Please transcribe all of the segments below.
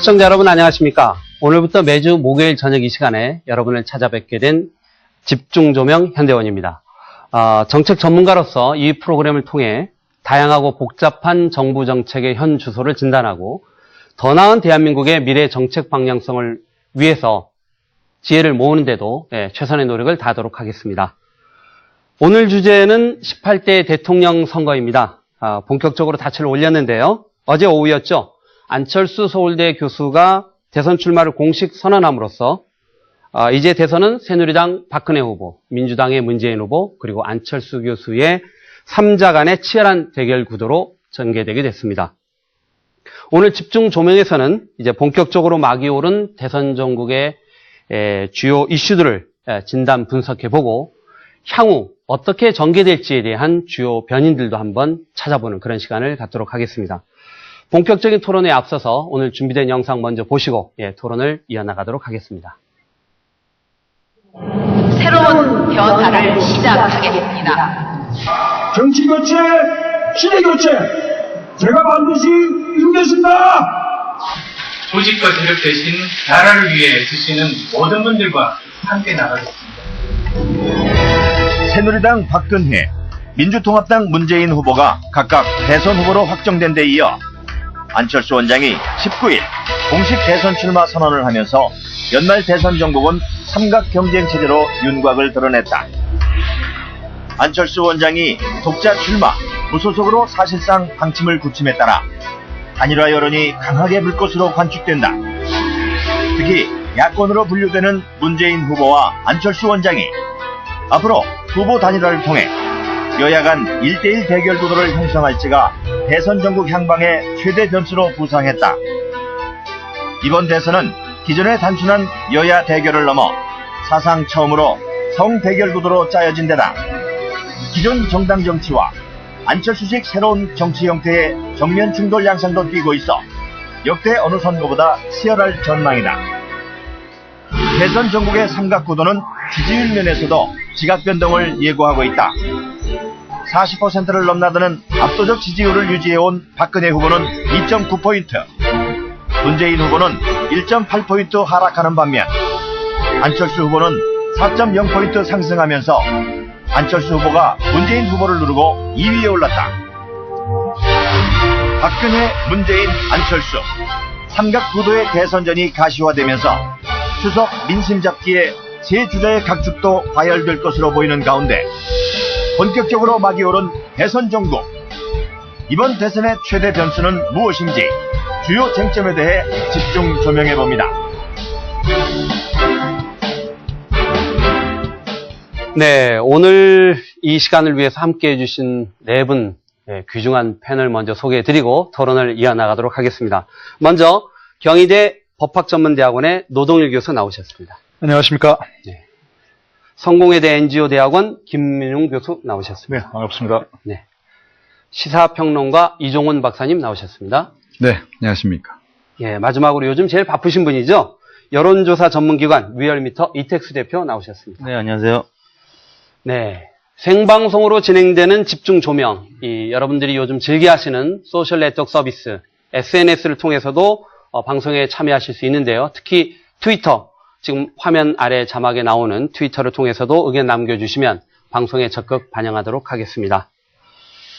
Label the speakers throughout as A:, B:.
A: 시청자 여러분 안녕하십니까? 오늘부터 매주 목요일 저녁 이 시간에 여러분을 찾아뵙게 된 집중조명 현대원입니다. 정책 전문가로서 이 프로그램을 통해 다양하고 복잡한 정부 정책의 현 주소를 진단하고 더 나은 대한민국의 미래 정책 방향성을 위해서 지혜를 모으는 데도 최선의 노력을 다하도록 하겠습니다. 오늘 주제는 18대 대통령 선거입니다. 본격적으로 닻을 올렸는데요. 어제 오후였죠. 안철수 서울대 교수가 대선 출마를 공식 선언함으로써 이제 대선은 새누리당 박근혜 후보, 민주당의 문재인 후보, 그리고 안철수 교수의 3자 간의 치열한 대결 구도로 전개되게 됐습니다. 오늘 집중 조명에서는 이제 본격적으로 막이 오른 대선 전국의 주요 이슈들을 진단 분석해보고 향후 어떻게 전개될지에 대한 주요 변인들도 한번 찾아보는 그런 시간을 갖도록 하겠습니다. 본격적인 토론에 앞서서 오늘 준비된 영상 먼저 보시고 토론을 이어나가도록 하겠습니다.
B: 새로운 변화를 시작하겠습니다.
C: 정치 교체, 시대 교체, 제가 반드시 이루겠습니다.
D: 조직과 세력 대신 나라를 위해 애쓰시는 모든 분들과 함께 나가겠습니다.
E: 새누리당 박근혜, 민주통합당 문재인 후보가 각각 대선 후보로 확정된 데 이어 안철수 원장이 19일 공식 대선 출마 선언을 하면서 연말 대선 정국은 삼각 경쟁 체제로 윤곽을 드러냈다. 안철수 원장이 독자 출마, 무소속으로 사실상 방침을 굳힘에 따라 단일화 여론이 강하게 불 것으로 관측된다. 특히 야권으로 분류되는 문재인 후보와 안철수 원장이 앞으로 후보 단일화를 통해 여야 간 1대1 대결 구도를 형성할지가 대선 전국 향방의 최대 변수로 부상했다. 이번 대선은 기존의 단순한 여야 대결을 넘어 사상 처음으로 성대결 구도로 짜여진 데다 기존 정당 정치와 안철수식 새로운 정치 형태의 정면 충돌 양상도 띄고 있어 역대 어느 선거보다 치열할 전망이다. 대선 전국의 삼각구도는 지지율 면에서도 지각 변동을 예고하고 있다. 40%를 넘나드는 압도적 지지율을 유지해온 박근혜 후보는 2.9포인트, 문재인 후보는 1.8포인트 하락하는 반면 안철수 후보는 4.0포인트 상승하면서 안철수 후보가 문재인 후보를 누르고 2위에 올랐다. 박근혜, 문재인, 안철수 삼각구도의 대선전이 가시화되면서 추석 민심 잡기에 세 주자의 각축도 과열될 것으로 보이는 가운데 본격적으로 막이 오른 대선 정국. 이번 대선의 최대 변수는 무엇인지 주요 쟁점에 대해 집중 조명해봅니다.
A: 네, 오늘 이 시간을 위해서 함께해 주신 네 분 귀중한 패널 먼저 소개해드리고 토론을 이어나가도록 하겠습니다. 먼저 경희대 법학전문대학원의 노동일 교수 나오셨습니다.
F: 안녕하십니까.
A: 네. 성공회대 NGO 대학원 김민용 교수 나오셨습니다.
F: 네, 반갑습니다.
A: 네. 시사평론가 이종훈 박사님 나오셨습니다.
F: 네, 안녕하십니까.
A: 예, 마지막으로 요즘 제일 바쁘신 분이죠. 여론조사 전문기관 리얼미터 이택수 대표 나오셨습니다.
G: 네, 안녕하세요.
A: 네. 생방송으로 진행되는 집중조명, 여러분들이 요즘 즐겨하시는 소셜 네트워크 서비스, SNS를 통해서도 방송에 참여하실 수 있는데요. 특히 트위터, 지금 화면 아래 자막에 나오는 트위터를 통해서도 의견 남겨주시면 방송에 적극 반영하도록 하겠습니다.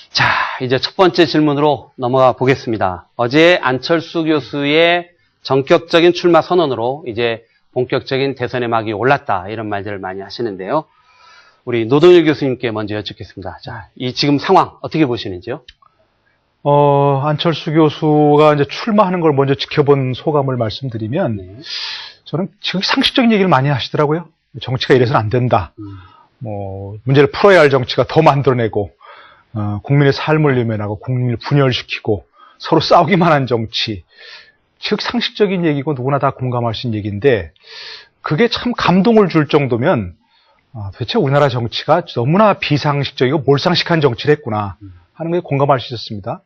A: 자, 이제 첫 번째 질문으로 넘어가 보겠습니다. 어제 안철수 교수의 전격적인 출마 선언으로 이제 본격적인 대선의 막이 올랐다, 이런 말들을 많이 하시는데요. 우리 노동일 교수님께 먼저 여쭙겠습니다. 자, 이 지금 상황 어떻게 보시는지요?
F: 안철수 교수가 이제 출마하는 걸 먼저 지켜본 소감을 말씀드리면, 저는 지금 상식적인 얘기를 많이 하시더라고요. 정치가 이래서는 안 된다. 문제를 풀어야 할 정치가 더 만들어내고, 국민의 삶을 외면하고, 국민을 분열시키고, 서로 싸우기만 한 정치. 즉, 상식적인 얘기고 누구나 다 공감할 수 있는 얘기인데, 그게 참 감동을 줄 정도면, 도대체 우리나라 정치가 너무나 비상식적이고 몰상식한 정치를 했구나 하는 게 공감할 수 있었습니다.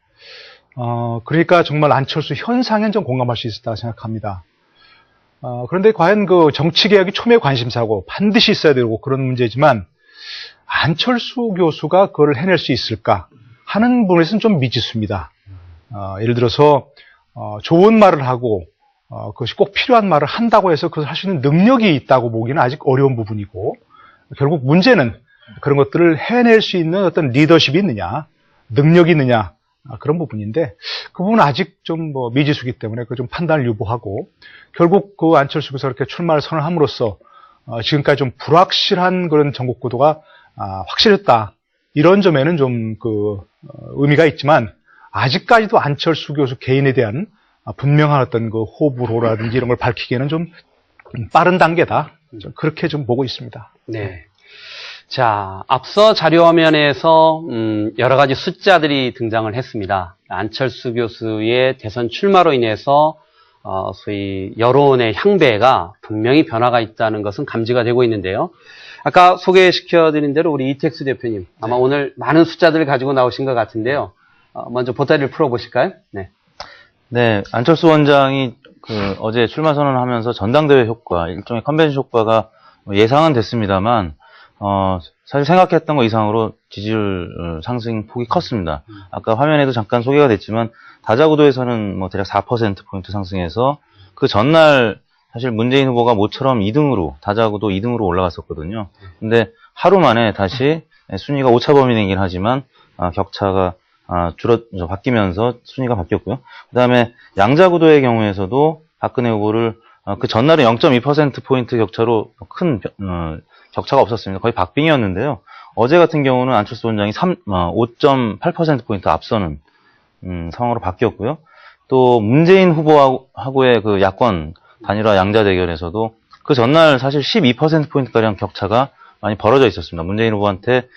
F: 그러니까 정말 안철수 현상엔 좀 공감할 수 있었다고 생각합니다. 그런데 과연 그 정치개혁이 초미의 관심사고 반드시 있어야 되고 그런 문제지만 안철수 교수가 그걸 해낼 수 있을까 하는 부분에서는 좀 미지수입니다. 예를 들어서 좋은 말을 하고 그것이 꼭 필요한 말을 한다고 해서 그것을 할 수 있는 능력이 있다고 보기는 아직 어려운 부분이고, 결국 문제는 그런 것들을 해낼 수 있는 어떤 리더십이 있느냐, 능력이 있느냐, 그런 부분인데, 그 부분은 아직 좀 미지수기 때문에 그 좀 판단을 유보하고, 결국 그 안철수 교수가 이렇게 출마를 선언함으로써 지금까지 좀 불확실한 그런 전국 구도가 확실했다. 이런 점에는 좀 의미가 있지만, 아직까지도 안철수 교수 개인에 대한 분명한 어떤 그 호불호라든지 이런 걸 밝히기에는 좀 빠른 단계다. 그렇게 좀 보고 있습니다.
A: 네. 자, 앞서 자료화면에서 여러 가지 숫자들이 등장을 했습니다. 안철수 교수의 대선 출마로 인해서 소위 여론의 향배가 분명히 변화가 있다는 것은 감지가 되고 있는데요. 아까 소개시켜드린 대로 우리 이택수 대표님, 아마 오늘 많은 숫자들을 가지고 나오신 것 같은데요. 먼저 보따리를 풀어보실까요? 네.
G: 네, 안철수 원장이 어제 출마 선언을 하면서 전당대회 효과, 일종의 컨벤션 효과가 예상은 됐습니다만, 사실 생각했던 것 이상으로 지지율 상승 폭이 컸습니다. 아까 화면에도 잠깐 소개가 됐지만, 다자구도에서는 대략 4%포인트 상승해서, 그 전날 사실 문재인 후보가 모처럼 2등으로, 다자구도 2등으로 올라갔었거든요. 근데 하루 만에 다시 순위가 오차 범위 내긴 하지만, 격차가 바뀌면서 순위가 바뀌었고요. 그 다음에 양자구도의 경우에서도 박근혜 후보를 그 전날은 0.2%포인트 격차로 큰 격차가 없었습니다. 거의 박빙이었는데요. 어제 같은 경우는 안철수 원장이 5.8%포인트 앞서는 상황으로 바뀌었고요. 또 문재인 후보하고의 그 야권 단일화 양자 대결에서도 그 전날 사실 12%포인트가량 격차가 많이 벌어져 있었습니다. 문재인 후보한테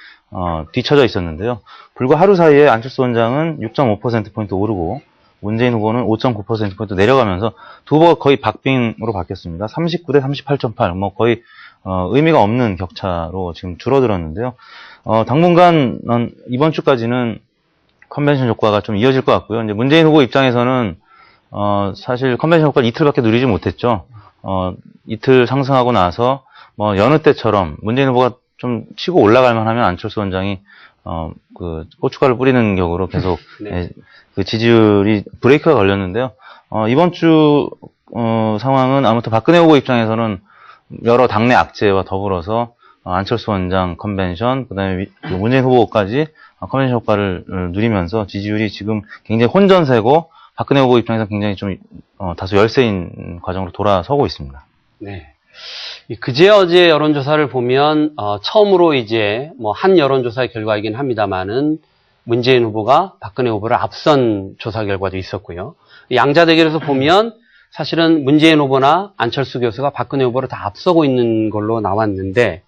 G: 뒤쳐져 있었는데요. 불과 하루 사이에 안철수 원장은 6.5%포인트 오르고 문재인 후보는 5.9%포인트 내려가면서 두 후보가 거의 박빙으로 바뀌었습니다. 39대 38.8, 거의 의미가 없는 격차로 지금 줄어들었는데요. 당분간 이번 주까지는 컨벤션 효과가 좀 이어질 것 같고요. 이제 문재인 후보 입장에서는 사실 컨벤션 효과를 이틀밖에 누리지 못했죠. 이틀 상승하고 나서 여느 때처럼 문재인 후보가 좀 치고 올라갈만 하면 안철수 원장이 고춧가루 뿌리는 격으로 계속
A: 네.
G: 그 지지율이 브레이크가 걸렸는데요. 이번 주 상황은 아무튼 박근혜 후보 입장에서는 여러 당내 악재와 더불어서 안철수 원장 컨벤션, 그다음에 문재인 후보까지 컨벤션 효과를 누리면서 지지율이 지금 굉장히 혼전세고 박근혜 후보 입장에서 굉장히 좀 다소 열세인 과정으로 돌아서고 있습니다.
A: 네. 그제 어제 여론조사를 보면 처음으로 이제 한 여론조사의 결과이긴 합니다만은 문재인 후보가 박근혜 후보를 앞선 조사 결과도 있었고요. 양자 대결에서 보면 사실은 문재인 후보나 안철수 교수가 박근혜 후보를 다 앞서고 있는 걸로 나왔는데,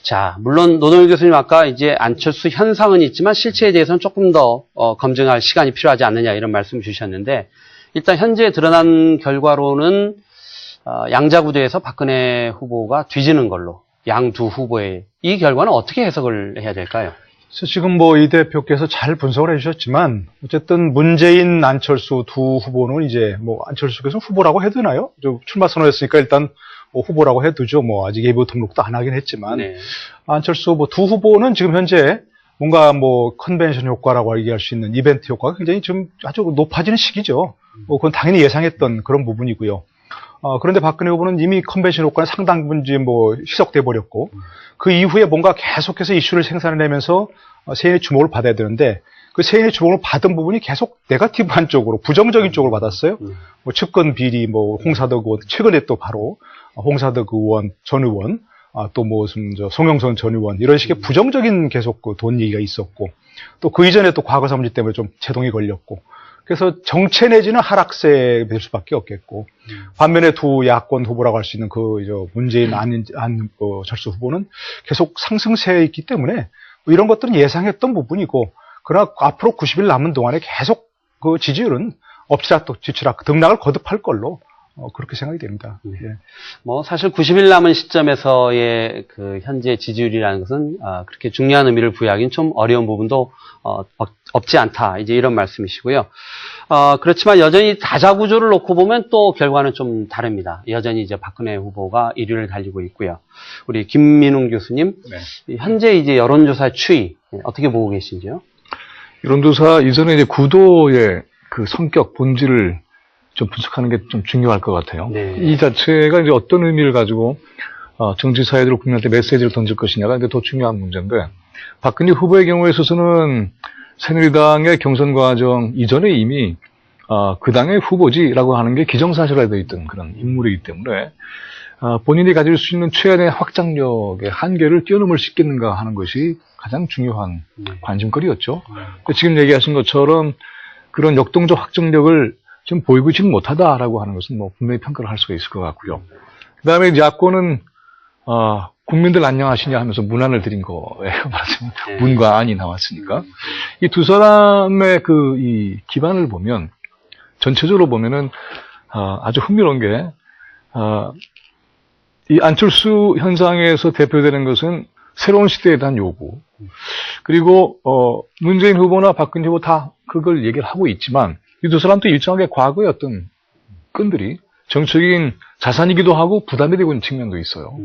A: 자, 물론 노동일 교수님 아까 이제 안철수 현상은 있지만 실체에 대해서는 조금 더 검증할 시간이 필요하지 않느냐 이런 말씀 주셨는데, 일단 현재 드러난 결과로는 양자구도에서 박근혜 후보가 뒤지는 걸로, 양 두 후보의 이 결과는 어떻게 해석을 해야 될까요?
F: 그래서 지금 이 대표께서 잘 분석을 해주셨지만, 어쨌든 문재인, 안철수 두 후보는 이제 안철수 교수는 후보라고 해두나요? 출마 선언했으니까 일단 후보라고 해두죠. 아직 예비 등록도 안 하긴 했지만,
A: 네.
F: 안철수 두 후보는 지금 현재 뭔가 컨벤션 효과라고 얘기할 수 있는 이벤트 효과가 굉장히 좀 아주 높아지는 시기죠. 그건 당연히 예상했던 그런 부분이고요. 그런데 박근혜 후보는 이미 컨벤션 효과는 상당 부분 희석돼 버렸고, 그 이후에 뭔가 계속해서 이슈를 생산해내면서 세인의 주목을 받아야 되는데, 그 세인의 주목을 받은 부분이 계속 네거티브한 쪽으로, 부정적인 쪽으로 받았어요. 측근 비리, 홍사덕 의원, 최근에 또 바로 홍사덕 의원, 전 의원, 또 송영선 전 의원, 이런 식의 부정적인 계속 돈 얘기가 있었고, 또 그 이전에 또 과거 사무직 때문에 좀 제동이 걸렸고, 그래서 정체 내지는 하락세 될 수밖에 없겠고, 반면에 두 야권 후보라고 할 수 있는 문재인 안철수 후보는 계속 상승세에 있기 때문에 이런 것들은 예상했던 부분이고, 그러나 앞으로 90일 남은 동안에 계속 그 지지율은 엎치락 뒤치락 등락을 거듭할 걸로 그렇게 생각이 됩니다. 예.
A: 사실 90일 남은 시점에서의 그 현재 지지율이라는 것은 그렇게 중요한 의미를 부여하기는 좀 어려운 부분도 없지 않다. 이제 이런 말씀이시고요. 그렇지만 여전히 다자구조를 놓고 보면 또 결과는 좀 다릅니다. 여전히 이제 박근혜 후보가 1위를 달리고 있고요. 우리 김민웅 교수님,
H: 네.
A: 현재 이제 여론조사 추이 어떻게 보고 계신지요?
H: 여론조사 이전에 이제 구도의 그 성격, 본질을
F: 좀 분석하는 게 좀 중요할 것 같아요.
A: 네.
F: 이 자체가 이제 어떤 의미를 가지고 정치 사회적으로 국민한테 메시지를 던질 것이냐가 이제 더 중요한 문제인데, 박근혜 후보의 경우에 있어서는 새누리당의 경선 과정 이전에 이미 그 당의 후보지라고 하는 게 기정사실화되어 있던 그런 인물이기 때문에 본인이 가질 수 있는 최대의 확장력의 한계를 뛰어넘을 수 있겠는가 하는 것이 가장 중요한 관심거리였죠. 지금 얘기하신 것처럼 그런 역동적 확정력을 좀 보이고 있지는 못하다라고 하는 것은 뭐 분명히 평가를 할 수가 있을 것 같고요. 그 다음에 야권은 국민들 안녕하시냐 하면서 문안을 드린 거예요. 말하자면 문과 안이 나왔으니까. 이 두 사람의 이 기반을 보면, 전체적으로 보면은 아주 흥미로운 게 이 안철수 현상에서 대표되는 것은 새로운 시대에 대한 요구, 그리고 문재인 후보나 박근혜 후보 다 그걸 얘기를 하고 있지만, 이 두 사람도 일정하게 과거의 어떤 끈들이 정치적인 자산이기도 하고 부담이 되고 있는 측면도 있어요.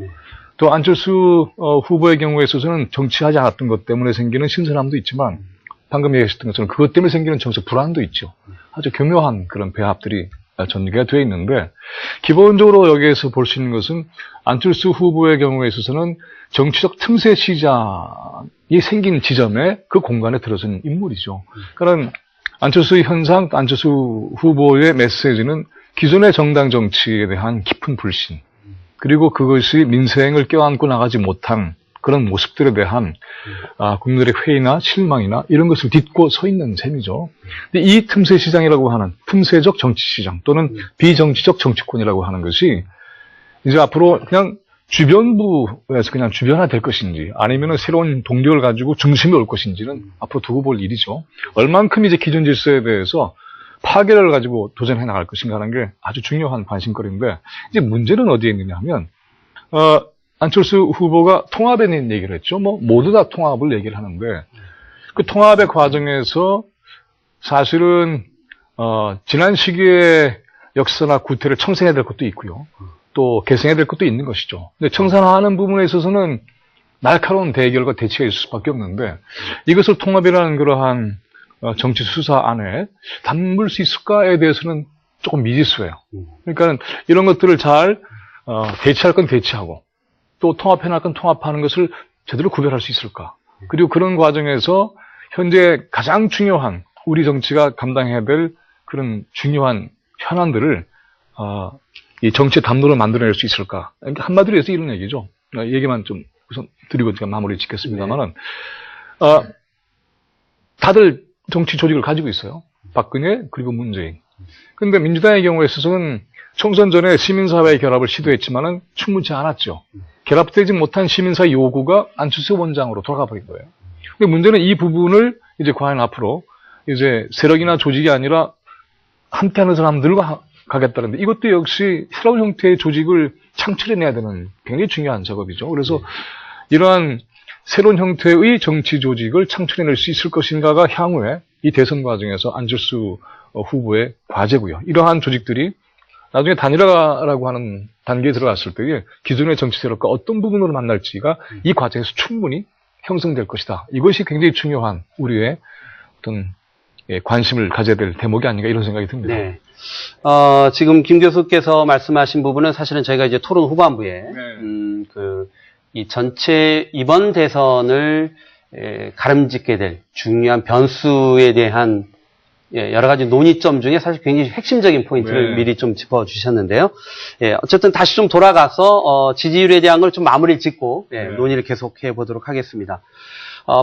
F: 또 안철수 후보의 경우에 있어서는 정치하지 않았던 것 때문에 생기는 신선함도 있지만, 방금 얘기하셨던 것처럼 그것 때문에 생기는 정치 불안도 있죠. 아주 교묘한 그런 배합들이 전개가 되어 있는데, 기본적으로 여기에서 볼 수 있는 것은 안철수 후보의 경우에 있어서는 정치적 틈새 시장이 생긴 지점에 그 공간에 들어선 인물이죠. 그러니까 안철수 현상, 안철수 후보의 메시지는 기존의 정당 정치에 대한 깊은 불신, 그리고 그것이 민생을 껴안고 나가지 못한 그런 모습들에 대한 국민들의 회의나 실망이나 이런 것을 딛고 서 있는 셈이죠. 근데 이 틈새 시장이라고 하는 틈새적 정치 시장 또는 비정치적 정치권이라고 하는 것이 이제 앞으로 그냥 주변부에서 그냥 주변화 될 것인지, 아니면은 새로운 동력을 가지고 중심이 올 것인지는 앞으로 두고 볼 일이죠. 얼만큼 이제 기존 질서에 대해서 파괴를 가지고 도전해 나갈 것인가 하는 게 아주 중요한 관심거리인데, 이제 문제는 어디에 있느냐 하면, 안철수 후보가 통합에 대한 얘기를 했죠. 모두 다 통합을 얘기를 하는데, 그 통합의 과정에서 사실은, 지난 시기의 역사나 구태를 청산해야 될 것도 있고요. 또 개선해야 될 것도 있는 것이죠. 근데 청산하는 부분에 있어서는 날카로운 대결과 대치가 있을 수밖에 없는데, 이것을 통합이라는 그러한 정치 수사 안에 담을 수 있을까에 대해서는 조금 미지수예요. 그러니까 이런 것들을 잘 대치할 건 대치하고, 또 통합해 나갈 건 통합하는 것을 제대로 구별할 수 있을까. 그리고 그런 과정에서 현재 가장 중요한 우리 정치가 감당해야 될 그런 중요한 현안들을 이 정치의 담론을 만들어낼 수 있을까. 한마디로 해서 이런 얘기죠. 얘기만 좀 우선 드리고 제가 마무리 짓겠습니다만은, 다들 정치 조직을 가지고 있어요. 박근혜 그리고 문재인. 근데 민주당의 경우에 있어서는 총선 전에 시민사회의 결합을 시도했지만은 충분치 않았죠. 결합되지 못한 시민사회 요구가 안철수 원장으로 돌아가 버린 거예요. 근데 문제는 이 부분을 이제 과연 앞으로 이제 세력이나 조직이 아니라 함께하는 사람들과 가겠다는데, 이것도 역시 새로운 형태의 조직을 창출해내야 되는 굉장히 중요한 작업이죠. 그래서 이러한 새로운 형태의 정치 조직을 창출해낼 수 있을 것인가가 향후에 이 대선 과정에서 안철수 후보의 과제고요. 이러한 조직들이 나중에 단일화라고 하는 단계에 들어갔을 때에 기존의 정치 세력과 어떤 부분으로 만날지가 이 과정에서 충분히 형성될 것이다. 이것이 굉장히 중요한 우리의 어떤 관심을 가져야 될 대목이 아닌가 이런 생각이 듭니다.
A: 네. 지금 김 교수께서 말씀하신 부분은 사실은 저희가 이제 토론 후반부에 이 전체 이번 대선을 가름짓게 될 중요한 변수에 대한 여러 가지 논의점 중에 사실 굉장히 핵심적인 포인트를 미리 좀 짚어주셨는데요. 어쨌든 다시 좀 돌아가서 지지율에 대한 걸 좀 마무리를 짓고 논의를 계속해 보도록 하겠습니다.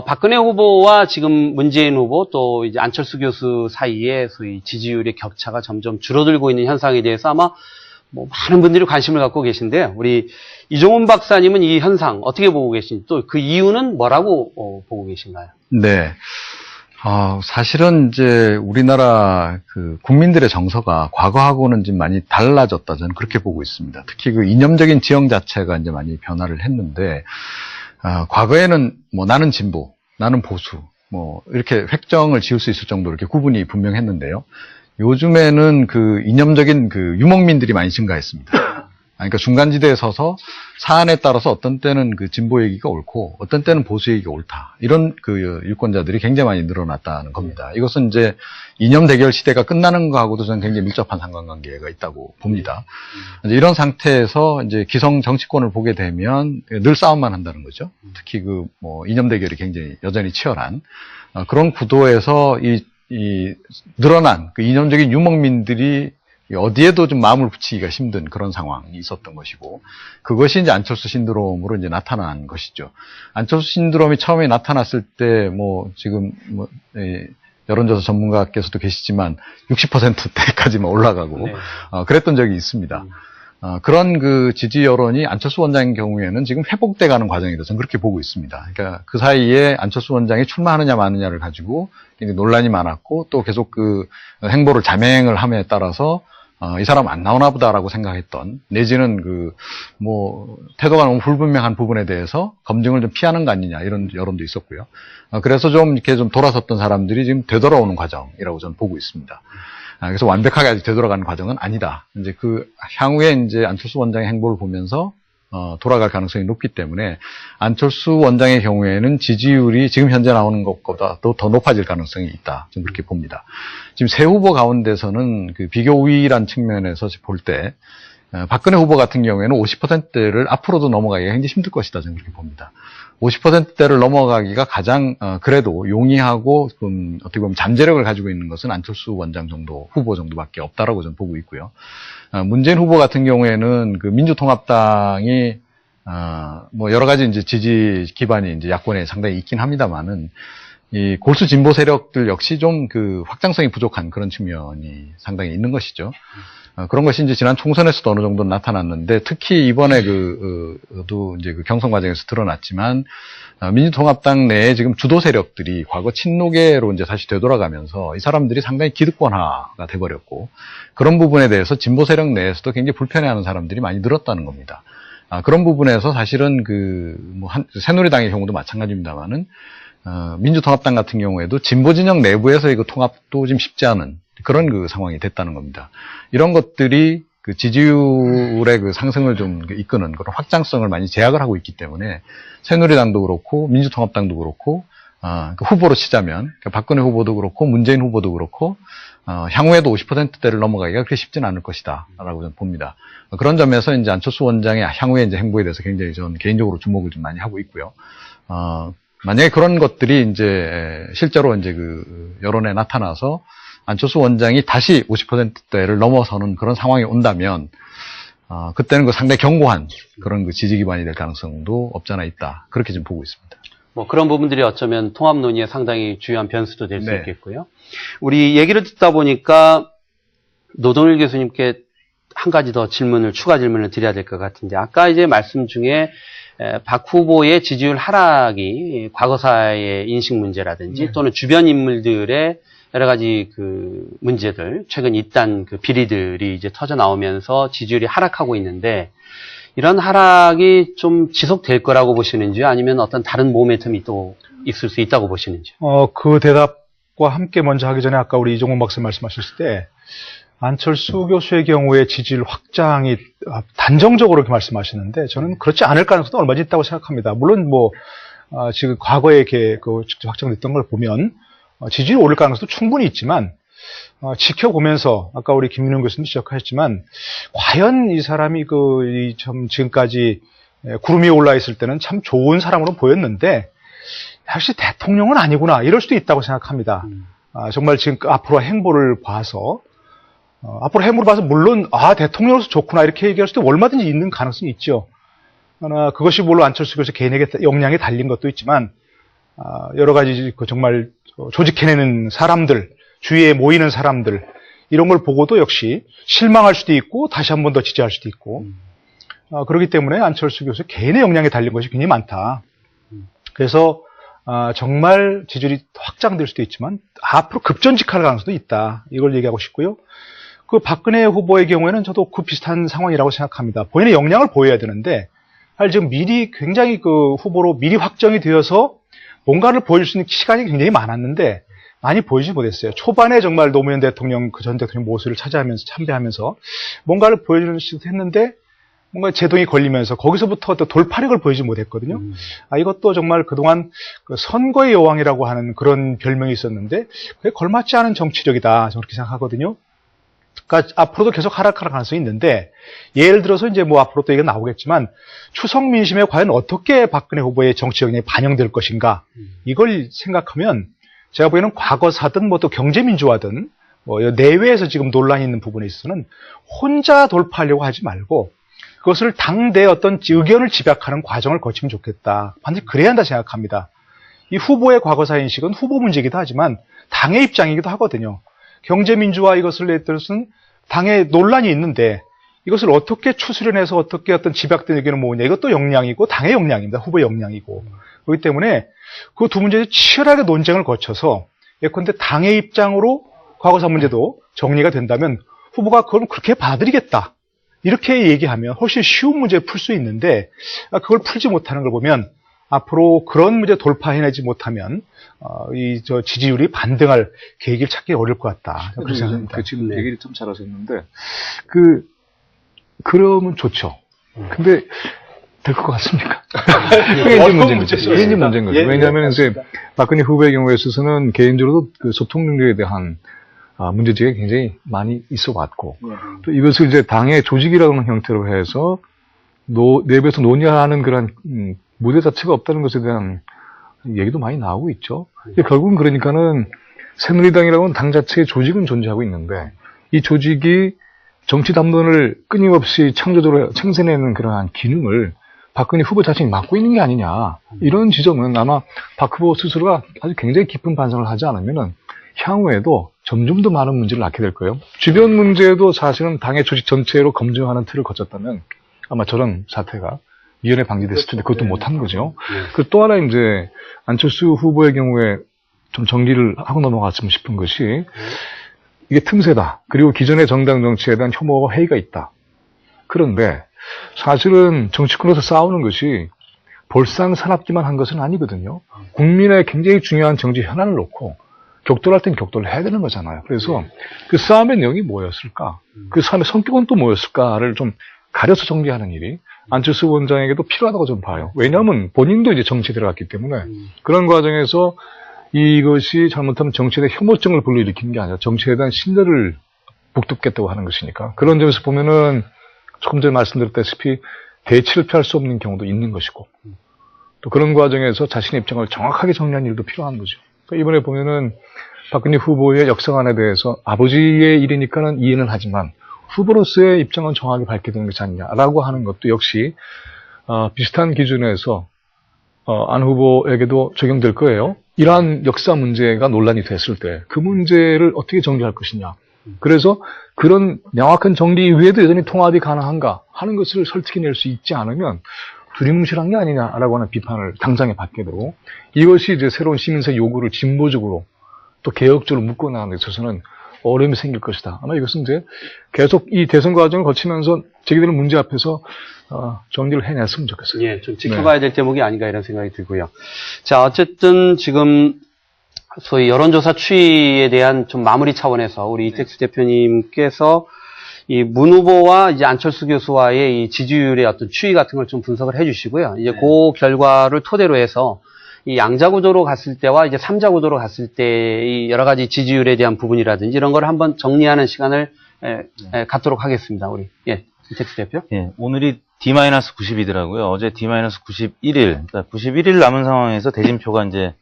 A: 박근혜 후보와 지금 문재인 후보 또 이제 안철수 교수 사이에 소위 지지율의 격차가 점점 줄어들고 있는 현상에 대해서 아마 많은 분들이 관심을 갖고 계신데요. 우리 이종훈 박사님은 이 현상 어떻게 보고 계신지, 또 그 이유는 뭐라고 보고 계신가요?
H: 네. 사실은 이제 우리나라 그 국민들의 정서가 과거하고는 좀 많이 달라졌다, 저는 그렇게 보고 있습니다. 특히 그 이념적인 지형 자체가 이제 많이 변화를 했는데, 과거에는 나는 진보, 나는 보수, 이렇게 획정을 지을 수 있을 정도로 이렇게 구분이 분명했는데요. 요즘에는 그 이념적인 그 유목민들이 많이 증가했습니다. 그러니까 중간지대에 서서 사안에 따라서 어떤 때는 그 진보 얘기가 옳고 어떤 때는 보수 얘기가 옳다. 이런 그 유권자들이 굉장히 많이 늘어났다는 겁니다. 이것은 이제 이념 대결 시대가 끝나는 거하고도 저는 굉장히 밀접한 상관관계가 있다고 봅니다. 이제 이런 상태에서 이제 기성 정치권을 보게 되면 늘 싸움만 한다는 거죠. 특히 그 뭐 이념 대결이 굉장히 여전히 치열한 그런 구도에서 이 늘어난 그 이념적인 유목민들이 어디에도 좀 마음을 붙이기가 힘든 그런 상황이 있었던 것이고, 그것이 이제 안철수 신드롬으로 이제 나타난 것이죠. 안철수 신드롬이 처음에 나타났을 때, 지금, 여론조사 전문가께서도 계시지만 60%대까지만 올라가고,
A: 네.
H: 그랬던 적이 있습니다. 그런 그 지지 여론이 안철수 원장의 경우에는 지금 회복돼 가는 과정이다. 저는 그렇게 보고 있습니다. 그러니까 그 사이에 안철수 원장이 출마하느냐 마느냐를 가지고 굉장히 논란이 많았고, 또 계속 그 행보를 자맹을 함에 따라서 이 사람 안 나오나 보다라고 생각했던, 내지는 태도가 너무 불분명한 부분에 대해서 검증을 좀 피하는 거 아니냐, 이런 여론도 있었고요. 그래서 좀 이렇게 좀 돌아섰던 사람들이 지금 되돌아오는 과정이라고 저는 보고 있습니다. 그래서 완벽하게 아직 되돌아가는 과정은 아니다. 이제 그 향후에 이제 안철수 원장의 행보를 보면서 돌아갈 가능성이 높기 때문에 안철수 원장의 경우에는 지지율이 지금 현재 나오는 것보다도 더 높아질 가능성이 있다. 좀 그렇게 봅니다. 지금 세 후보 가운데서는 그 비교 우위란 측면에서 볼 때 박근혜 후보 같은 경우에는 50%대를 앞으로도 넘어가기가 굉장히 힘들 것이다. 저는 그렇게 봅니다. 50%대를 넘어가기가 가장 그래도 용이하고 어떻게 보면 잠재력을 가지고 있는 것은 안철수 원장 정도, 후보 정도밖에 없다라고 저는 보고 있고요. 문재인 후보 같은 경우에는 그 민주통합당이 여러 가지 이제 지지 기반이 이제 야권에 상당히 있긴 합니다만은, 이 골수 진보 세력들 역시 좀 그 확장성이 부족한 그런 측면이 상당히 있는 것이죠. 그런 것이 이제 지난 총선에서도 어느 정도 나타났는데, 특히 이번에 도 이제 그 경선 과정에서 드러났지만, 민주통합당 내에 지금 주도 세력들이 과거 친노계로 이제 다시 되돌아가면서 이 사람들이 상당히 기득권화가 돼버렸고, 그런 부분에 대해서 진보 세력 내에서도 굉장히 불편해하는 사람들이 많이 늘었다는 겁니다. 그런 부분에서 사실은 새누리당의 경우도 마찬가지입니다만은, 민주통합당 같은 경우에도 진보 진영 내부에서의 그 통합도 좀 쉽지 않은 그런 그 상황이 됐다는 겁니다. 이런 것들이 그 지지율의 그 상승을 좀 이끄는 그런 확장성을 많이 제약을 하고 있기 때문에, 새누리당도 그렇고 민주통합당도 그렇고 그 후보로 치자면 박근혜 후보도 그렇고 문재인 후보도 그렇고 향후에도 50%대를 넘어가기가 그렇게 쉽지는 않을 것이다라고 저는 봅니다. 그런 점에서 이제 안철수 원장의 향후의 이제 행보에 대해서 굉장히 저는 개인적으로 주목을 좀 많이 하고 있고요. 만약에 그런 것들이 이제 실제로 이제 그 여론에 나타나서 안철수 원장이 다시 50%대를 넘어서는 그런 상황이 온다면, 그때는 그 상당히 견고한 그런 그 지지 기반이 될 가능성도 없잖아 있다. 그렇게 좀 보고 있습니다.
A: 그런 부분들이 어쩌면 통합 논의에 상당히 중요한 변수도 될 수
H: 네.
A: 있겠고요. 우리 얘기를 듣다 보니까 노동일 교수님께 한 가지 더 추가 질문을 드려야 될 것 같은데, 아까 이제 말씀 중에 박 후보의 지지율 하락이 과거사의 인식 문제라든지 또는 주변 인물들의 여러 가지 그 문제들, 최근 이딴 그 비리들이 이제 터져 나오면서 지지율이 하락하고 있는데, 이런 하락이 좀 지속될 거라고 보시는지요? 아니면 어떤 다른 모멘텀이 또 있을 수 있다고 보시는지요?
F: 그 대답과 함께 먼저 하기 전에 아까 우리 이종범 박사 말씀하셨을 때, 안철수 교수의 경우에 지지율 확장이 단정적으로 이렇게 말씀하시는데, 저는 그렇지 않을 가능성도 얼마나 있다고 생각합니다. 물론 지금 과거에 이렇게 직접 확정됐던 걸 보면 지지율이 오를 가능성도 충분히 있지만, 지켜보면서 아까 우리 김민훈 교수님 지적하셨지만, 과연 이 사람이 지금까지 구름 위에 올라 있을 때는 참 좋은 사람으로 보였는데 역시 대통령은 아니구나, 이럴 수도 있다고 생각합니다. 정말 지금 앞으로 행보를 봐서 물론 대통령으로서 좋구나 이렇게 얘기할 수도 얼마든지 있는 가능성이 있죠. 그러나 그것이 물론 안철수 교수 개인에게 역량에 달린 것도 있지만, 여러 가지 정말 조직해내는 사람들, 주위에 모이는 사람들, 이런 걸 보고도 역시 실망할 수도 있고 다시 한 번 더 지지할 수도 있고, 그렇기 때문에 안철수 교수 개인의 역량에 달린 것이 굉장히 많다. 그래서 정말 지지율이 확장될 수도 있지만 앞으로 급전직할 가능성도 있다, 이걸 얘기하고 싶고요. 그 박근혜 후보의 경우에는 저도 그 비슷한 상황이라고 생각합니다. 본인의 역량을 보여야 되는데, 사실 지금 미리 굉장히 그 후보로 미리 확정이 되어서 뭔가를 보여줄 수 있는 시간이 굉장히 많았는데 많이 보여주지 못했어요. 초반에 정말 노무현 대통령, 전 대통령 모습을 참배하면서 뭔가를 보여주는 식으로 했는데, 뭔가 제동이 걸리면서 거기서부터 또 돌파력을 보이지 못했거든요. 이것도 정말 그동안 그 선거의 여왕이라고 하는 그런 별명이 있었는데 그게 걸맞지 않은 정치력이다. 저는 그렇게 생각하거든요. 그러니까 앞으로도 계속 하락할 가능성이 있는데 예를 들어서 이제 뭐 앞으로 또 이게 나오겠지만 추석 민심에 과연 어떻게 박근혜 후보의 정치 역량이 반영될 것인가 이걸 생각하면 제가 보기에는 과거사든 뭐 또 경제민주화든 뭐 내외에서 지금 논란이 있는 부분에 있어서는 혼자 돌파하려고 하지 말고 그것을 당내 어떤 의견을 집약하는 과정을 거치면 좋겠다. 반드시 그래야 한다 생각합니다. 이 후보의 과거사 인식은 후보 문제이기도 하지만 당의 입장이기도 하거든요. 경제민주화 이것을 내뜻은 당에 논란이 있는데 이것을 어떻게 추스려내서 어떻게 어떤 집약된 의견을 모으냐 이것도 역량이고 당의 역량입니다. 후보의 역량이고 그렇기 때문에 그 두 문제에 치열하게 논쟁을 거쳐서 예컨대 당의 입장으로 과거사 문제도 정리가 된다면 후보가 그걸 그렇게 받아들이겠다 이렇게 얘기하면 훨씬 쉬운 문제를 풀 수 있는데 그걸 풀지 못하는 걸 보면 앞으로 그런 문제 돌파해내지 못하면 저 지지율이 반등할 계기를 찾기 어려울 것 같다. 그렇게 생각합니다.
H: 지금 얘기를 좀 잘하셨는데 그러면 좋죠. 근데 될 것 같습니까? 그게 이제 문제인 거죠. 그게 이제 문제인 거죠. 왜냐하면 이제 박근혜 후보의 경우에 있어서는 개인적으로도 그 소통 능력에 대한 문제제기가 굉장히 많이 있어 왔고 또 이것을 이제 당의 조직이라는 형태로 해서 내부에서 논의하는 그런 무대 자체가 없다는 것에 대한 얘기도 많이 나오고 있죠. 결국은 그러니까는 새누리당이라고는 당 자체의 조직은 존재하고 있는데 이 조직이 정치 담론을 끊임없이 창조적으로 생산해내는 그러한 기능을 박근혜 후보 자신이 맡고 있는 게 아니냐. 이런 지점은 아마 박 후보 스스로가 아주 굉장히 깊은 반성을 하지 않으면은 향후에도 점점 더 많은 문제를 낳게 될 거예요. 주변 문제도 사실은 당의 조직 전체로 검증하는 틀을 거쳤다면 아마 저런 사태가 미연에 방지됐을 텐데 그것도 못한 거죠. 그 또 하나 이제 안철수 후보의 경우에 좀 정리를 하고 넘어갔으면 싶은 것이 이게 틈새다. 그리고 기존의 정당 정치에 대한 혐오와 회의가 있다. 그런데 사실은 정치권에서 싸우는 것이 볼상사납기만 한 것은 아니거든요. 국민의 굉장히 중요한 정치 현안을 놓고 격돌할 땐 격돌을 해야 되는 거잖아요. 그래서 그 싸움의 내용이 뭐였을까? 그 싸움의 성격은 또 뭐였을까를 좀 가려서 정리하는 일이 안철수 원장에게도 필요하다고 좀 봐요. 왜냐하면 본인도 이제 정치에 들어갔기 때문에 그런 과정에서 이것이 잘못하면 정치에 대한 혐오증을 불러일으키는 게 아니라 정치에 대한 신뢰를 북돋겠다고 하는 것이니까 그런 점에서 보면은 조금 전에 말씀드렸다시피 대치를 피할 수 없는 경우도 있는 것이고 또 그런 과정에서 자신의 입장을 정확하게 정리하는 일도 필요한 거죠. 그러니까 이번에 보면은 박근혜 후보의 역사관에 대해서 아버지의 일이니까는 이해는 하지만 후보로서의 입장은 정확하게 밝게 되는 것이 아니냐라고 하는 것도 역시 비슷한 기준에서 안 후보에게도 적용될 거예요. 이러한 역사 문제가 논란이 됐을 때 그 문제를 어떻게 정리할 것이냐. 그래서 그런 명확한 정리 이후에도 여전히 통합이 가능한가 하는 것을 설득해낼 수 있지 않으면 두리뭉실한 게 아니냐라고 하는 비판을 당장에 받게 되고 이것이 이제 새로운 시민사회 요구를 진보적으로 또 개혁적으로 묶어나가는 데 있어서는 어려움이 생길 것이다. 아마 이것은 이제 계속 이 대선 과정을 거치면서 제기되는 문제 앞에서 정리를 해냈으면 좋겠어요.
A: 예, 좀 지켜봐야 될 대목이 아닌가 이런 생각이 들고요. 자, 어쨌든 지금 소위 여론조사 추이에 대한 좀 마무리 차원에서 우리 이택수 대표님께서 이 문 후보와 이제 안철수 교수와의 이 지지율의 어떤 추이 같은 걸 좀 분석을 해주시고요. 이제 그 결과를 토대로 해서 이 양자 구도로 갔을 때와 이제 삼자 구도로 갔을 때 이 여러 가지 지지율에 대한 부분이라든지 이런 걸 한번 정리하는 시간을 갖도록 하겠습니다. 우리 이택수 대표.
G: 예, 오늘이 D-90이더라고요. 어제 D-91일. 그러니까 91일 남은 상황에서 대진표가 이제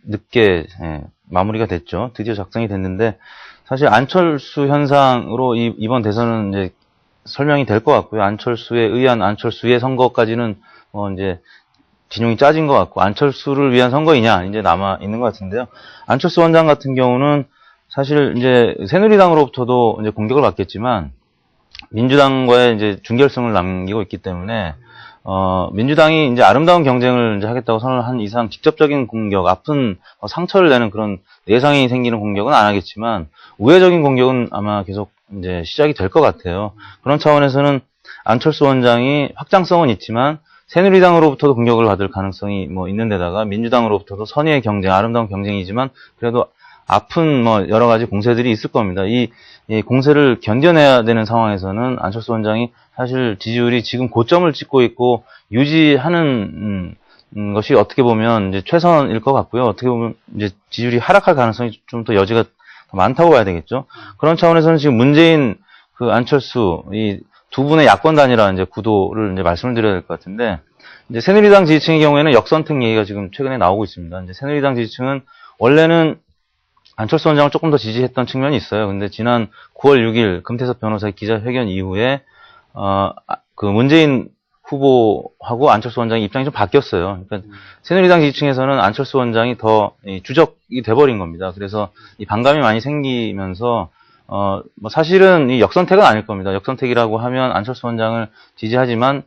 G: 늦게 마무리가 됐죠. 드디어 작성이 됐는데 사실 안철수 현상으로 이번 대선은 이제 설명이 될 것 같고요. 안철수에 의한 안철수의 선거까지는 이제 진용이 짜진 것 같고 안철수를 위한 선거이냐 이제 남아 있는 것 같은데요. 안철수 원장 같은 경우는 사실 이제 새누리당으로부터도 이제 공격을 받겠지만 민주당과의 이제 준결승을 남기고 있기 때문에 민주당이 이제 아름다운 경쟁을 이제 하겠다고 선언을 한 이상 직접적인 공격, 아픈 상처를 내는 그런 내상이 생기는 공격은 안 하겠지만 우회적인 공격은 아마 계속 이제 시작이 될 것 같아요. 그런 차원에서는 안철수 원장이 확장성은 있지만 새누리당으로부터도 공격을 받을 가능성이 있는 데다가 민주당으로부터도 선의의 경쟁, 아름다운 경쟁이지만 그래도 아픈 뭐 여러 가지 공세들이 있을 겁니다. 이 공세를 견뎌내야 되는 상황에서는 안철수 원장이 사실 지지율이 지금 고점을 찍고 있고 유지하는 것이 어떻게 보면 이제 최선일 것 같고요. 어떻게 보면 이제 지지율이 하락할 가능성이 좀 더 여지가 더 많다고 봐야 되겠죠. 그런 차원에서는 지금 문재인 그 안철수 이 두 분의 야권 단일화 이제 구도를 이제 말씀을 드려야 될 것 같은데, 이제 새누리당 지지층의 경우에는 역선택 얘기가 지금 최근에 나오고 있습니다. 이제 새누리당 지지층은 원래는 안철수 원장을 조금 더 지지했던 측면이 있어요. 근데 지난 9월 6일 금태섭 변호사의 기자회견 이후에 그 문재인 후보하고 안철수 원장의 입장이 좀 바뀌었어요. 그러니까 새누리당 지지층에서는 안철수 원장이 더 주적이 돼버린 겁니다. 그래서 이 반감이 많이 생기면서 뭐 사실은 이 역선택은 아닐 겁니다. 역선택이라고 하면 안철수 원장을 지지하지만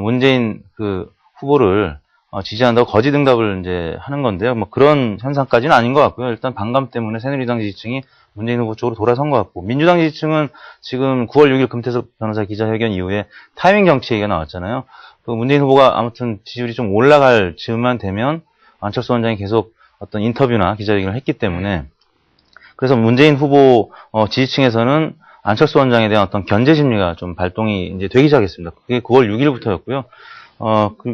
G: 문재인 그 후보를 지지한다고 거짓 응답을 이제 하는 건데요. 뭐 그런 현상까지는 아닌 것 같고요. 일단 반감 때문에 새누리당 지지층이 문재인 후보 쪽으로 돌아선 것 같고, 민주당 지지층은 지금 9월 6일 금태섭 변호사 기자회견 이후에 타이밍 정치 얘기가 나왔잖아요. 그 문재인 후보가 아무튼 지지율이 좀 올라갈 즈음만 되면 안철수 원장이 계속 어떤 인터뷰나 기자회견을 했기 때문에, 그래서 문재인 후보 지지층에서는 안철수 원장에 대한 어떤 견제 심리가 좀 발동이 이제 되기 시작했습니다. 그게 9월 6일부터였고요.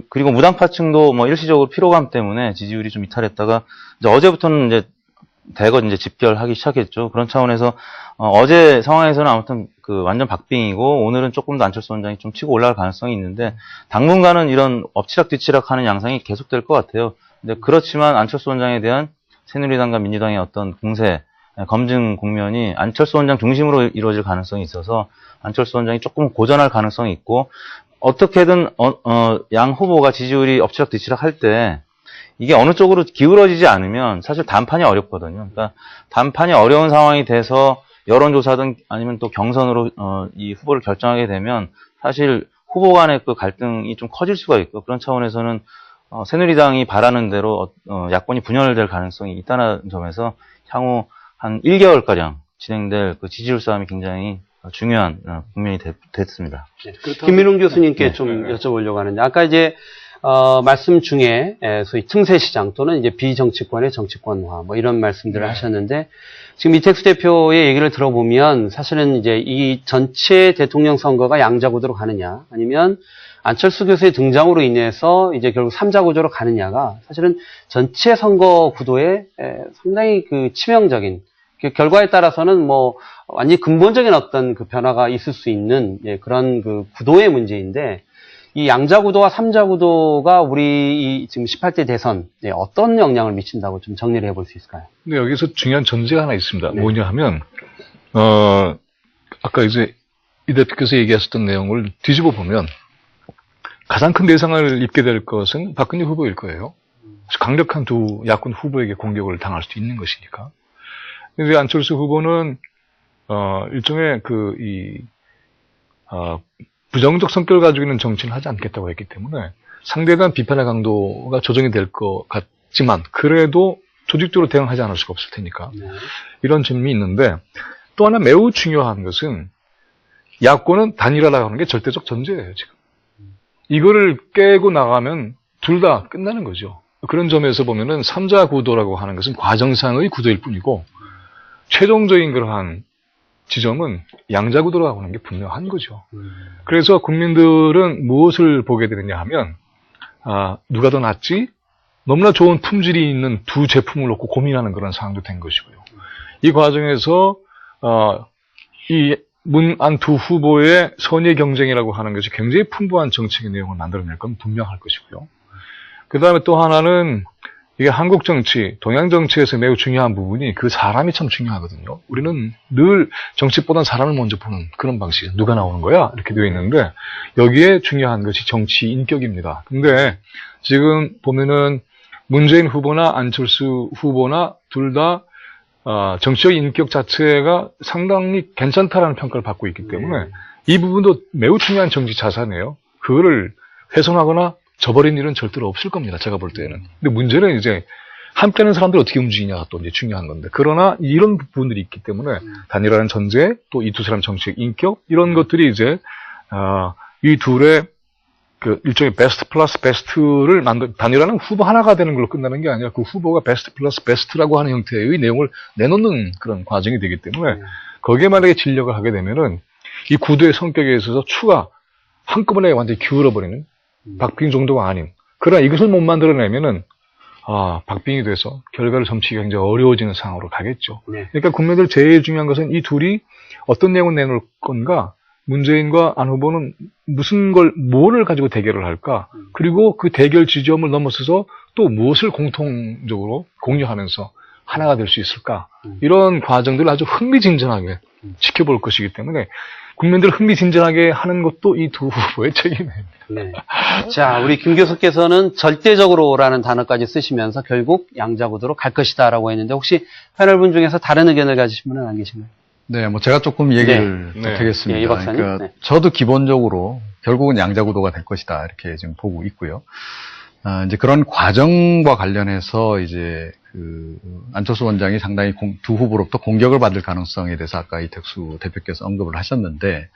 G: 그리고 무당파층도 뭐 일시적으로 피로감 때문에 지지율이 좀 이탈했다가 이제 어제부터는 이제 대거 이제 집결하기 시작했죠. 그런 차원에서 어제 상황에서는 아무튼 그 완전 박빙이고, 오늘은 조금 더 안철수 원장이 좀 치고 올라갈 가능성이 있는데, 당분간은 이런 엎치락뒤치락 하는 양상이 계속될 것 같아요. 근데 그렇지만 안철수 원장에 대한 새누리당과 민주당의 어떤 공세, 검증 국면이 안철수 원장 중심으로 이루어질 가능성이 있어서 안철수 원장이 조금 고전할 가능성이 있고, 어떻게든 양 후보가 지지율이 엎치락뒤치락 할 때 이게 어느 쪽으로 기울어지지 않으면 사실 단판이 어렵거든요. 그러니까 단판이 어려운 상황이 돼서 여론조사든 아니면 또 경선으로 이 후보를 결정하게 되면 사실 후보 간의 그 갈등이 좀 커질 수가 있고, 그런 차원에서는 새누리당이 바라는 대로 야권이 분열될 가능성이 있다는 점에서 향후 한 1개월가량 진행될 그 지지율 싸움이 굉장히 중요한 국면이 됐습니다.
A: 김민웅 교수님께 좀 여쭤보려고 하는데, 아까 이제 말씀 중에 소위 틈새 시장 또는 이제 비정치권의 정치권화 뭐 이런 말씀들을 하셨는데, 지금 이택수 대표의 얘기를 들어보면 사실은 이제 이 전체 대통령 선거가 양자 구도로 가느냐, 아니면 안철수 교수의 등장으로 인해서 이제 결국 3자 구조로 가느냐가 사실은 전체 선거 구도에 상당히 그 치명적인, 그 결과에 따라서는 뭐 완전히 근본적인 어떤 그 변화가 있을 수 있는 그런 그 구도의 문제인데, 이 양자 구도와 3자 구도가 우리 이 지금 18대 대선에 어떤 영향을 미친다고 좀 정리를 해볼 수 있을까요?
I: 근데 여기서 중요한 전제가 하나 있습니다. 뭐냐 하면 아까 이제 이 대표께서 얘기하셨던 내용을 뒤집어 보면 가장 큰 대상을 입게 될 것은 박근혜 후보일 거예요. 강력한 두 야권 후보에게 공격을 당할 수도 있는 것이니까. 근데 안철수 후보는 일종의 부정적 성격을 가지고 있는 정치는 하지 않겠다고 했기 때문에 상대에 대한 비판의 강도가 조정이 될 것 같지만, 그래도 조직적으로 대응하지 않을 수가 없을 테니까 이런 점이 있는데, 또 하나 매우 중요한 것은 야권은 단일화라고 하는 게 절대적 전제예요. 지금 이거를 깨고 나가면 둘 다 끝나는 거죠. 그런 점에서 보면은 3자 구도라고 하는 것은 과정상의 구도일 뿐이고, 최종적인 그러한 지점은 양자 구도라고 하는 게 분명한 거죠. 그래서 국민들은 무엇을 보게 되느냐 하면, 누가 더 낫지? 너무나 좋은 품질이 있는 두 제품을 놓고 고민하는 그런 상황도 된 것이고요. 이 과정에서 이 문안 두 후보의 선의 경쟁이라고 하는 것이 굉장히 풍부한 정책의 내용을 만들어낼 건 분명할 것이고요. 그 다음에 또 하나는 이게 한국 정치, 동양 정치에서 매우 중요한 부분이 그 사람이 참 중요하거든요. 우리는 늘 정치보다는 사람을 먼저 보는 그런 방식. 누가 나오는 거야? 이렇게 되어 있는데, 여기에 중요한 것이 정치 인격입니다. 근데 지금 보면은 문재인 후보나 안철수 후보나 둘 다 정치적 인격 자체가 상당히 괜찮다라는 평가를 받고 있기 때문에 이 부분도 매우 중요한 정치 자산이에요. 그거를 훼손하거나 저버린 일은 절대로 없을 겁니다. 제가 볼 때는. 근데 문제는 이제 함께하는 사람들 어떻게 움직이냐가 또 이제 중요한 건데, 그러나 이런 부분들이 있기 때문에 단일화라는 전제, 또 이 두 사람 정치적 인격, 이런 것들이 이제 이 둘의 그 일종의 베스트 플러스 베스트를 단일화는 후보 하나가 되는 걸로 끝나는 게 아니라 그 후보가 베스트 플러스 베스트라고 하는 형태의 내용을 내놓는 그런 과정이 되기 때문에 거기에 만약에 진력을 하게 되면은 이 구도의 성격에 있어서 추가 한꺼번에 완전히 기울어버리는 박빙 정도가 아닌, 그러나 이것을 못 만들어내면은 박빙이 돼서 결과를 점치기가 굉장히 어려워지는 상황으로 가겠죠. 그러니까 국민들 제일 중요한 것은 이 둘이 어떤 내용을 내놓을 건가, 문재인과 안 후보는 뭐를 가지고 대결을 할까, 그리고 그 대결 지점을 넘어서서 또 무엇을 공통적으로 공유하면서 하나가 될 수 있을까, 이런 과정들을 아주 흥미진진하게 지켜볼 것이기 때문에 국민들을 흥미진진하게 하는 것도 이 두 후보의 책임입니다.
A: 네. 자, 우리 김 교수께서는 절대적으로라는 단어까지 쓰시면서 결국 양자구도로 갈 것이다라고 했는데, 혹시 패널분 중에서 다른 의견을 가지신 분은 안 계신가요?
H: 네, 뭐 제가 조금 얘기를 드리겠습니다.
A: 이 박사님.
H: 그러니까 저도 기본적으로 결국은 양자구도가 될 것이다 이렇게 지금 보고 있고요. 이제 그런 과정과 관련해서 이제 안철수 원장이 상당히 두 후보로부터 공격을 받을 가능성에 대해서 아까 이택수 대표께서 언급을 하셨는데,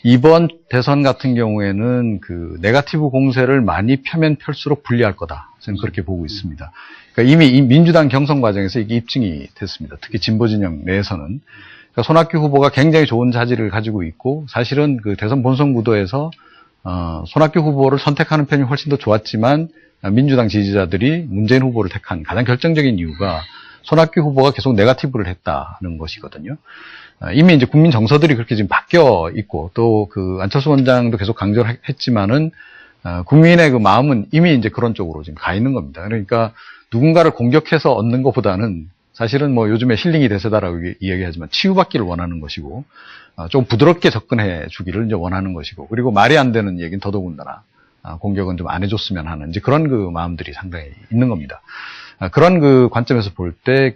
H: 이번 대선 같은 경우에는 네거티브 공세를 많이 펴면 펼수록 불리할 거다. 저는 그렇게 보고 있습니다. 그러니까 이미 이 민주당 경선 과정에서 이게 입증이 됐습니다. 특히 진보 진영 내에서는. 그러니까 손학규 후보가 굉장히 좋은 자질을 가지고 있고, 사실은 대선 본선 구도에서 손학규 후보를 선택하는 편이 훨씬 더 좋았지만, 민주당 지지자들이 문재인 후보를 택한 가장 결정적인 이유가 손학규 후보가 계속 네거티브를 했다는 것이거든요. 이미 이제 국민 정서들이 그렇게 지금 바뀌어 있고, 또 안철수 원장도 계속 강조를 했지만은, 국민의 마음은 이미 이제 그런 쪽으로 지금 가 있는 겁니다. 그러니까 누군가를 공격해서 얻는 것보다는 사실은 뭐 요즘에 힐링이 대세다라고 이야기하지만 치유받기를 원하는 것이고, 좀 부드럽게 접근해 주기를 이제 원하는 것이고, 그리고 말이 안 되는 얘기는 더더군다나 공격은 좀 안 해줬으면 하는 이제 그런 마음들이 상당히 있는 겁니다. 그런 관점에서 볼 때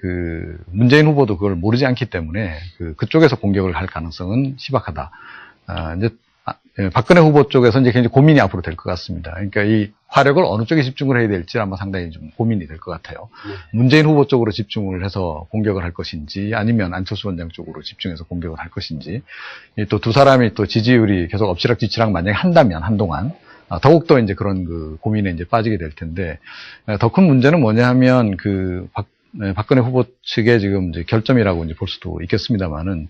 H: 문재인 후보도 그걸 모르지 않기 때문에 그쪽에서 공격을 할 가능성은 희박하다. 이제 박근혜 후보 쪽에서 이제 굉장히 고민이 앞으로 될 것 같습니다. 그러니까 이 화력을 어느 쪽에 집중을 해야 될지 아마 상당히 좀 고민이 될 것 같아요. 문재인 후보 쪽으로 집중을 해서 공격을 할 것인지, 아니면 안철수 원장 쪽으로 집중해서 공격을 할 것인지, 또 두 사람이 또 지지율이 계속 엎치락뒤치락 만약에 한다면 한동안 더욱더 이제 그런 고민에 이제 빠지게 될 텐데, 더 큰 문제는 뭐냐 하면 박근혜 후보 측의 지금 이제 결점이라고 이제 볼 수도 있겠습니다만은,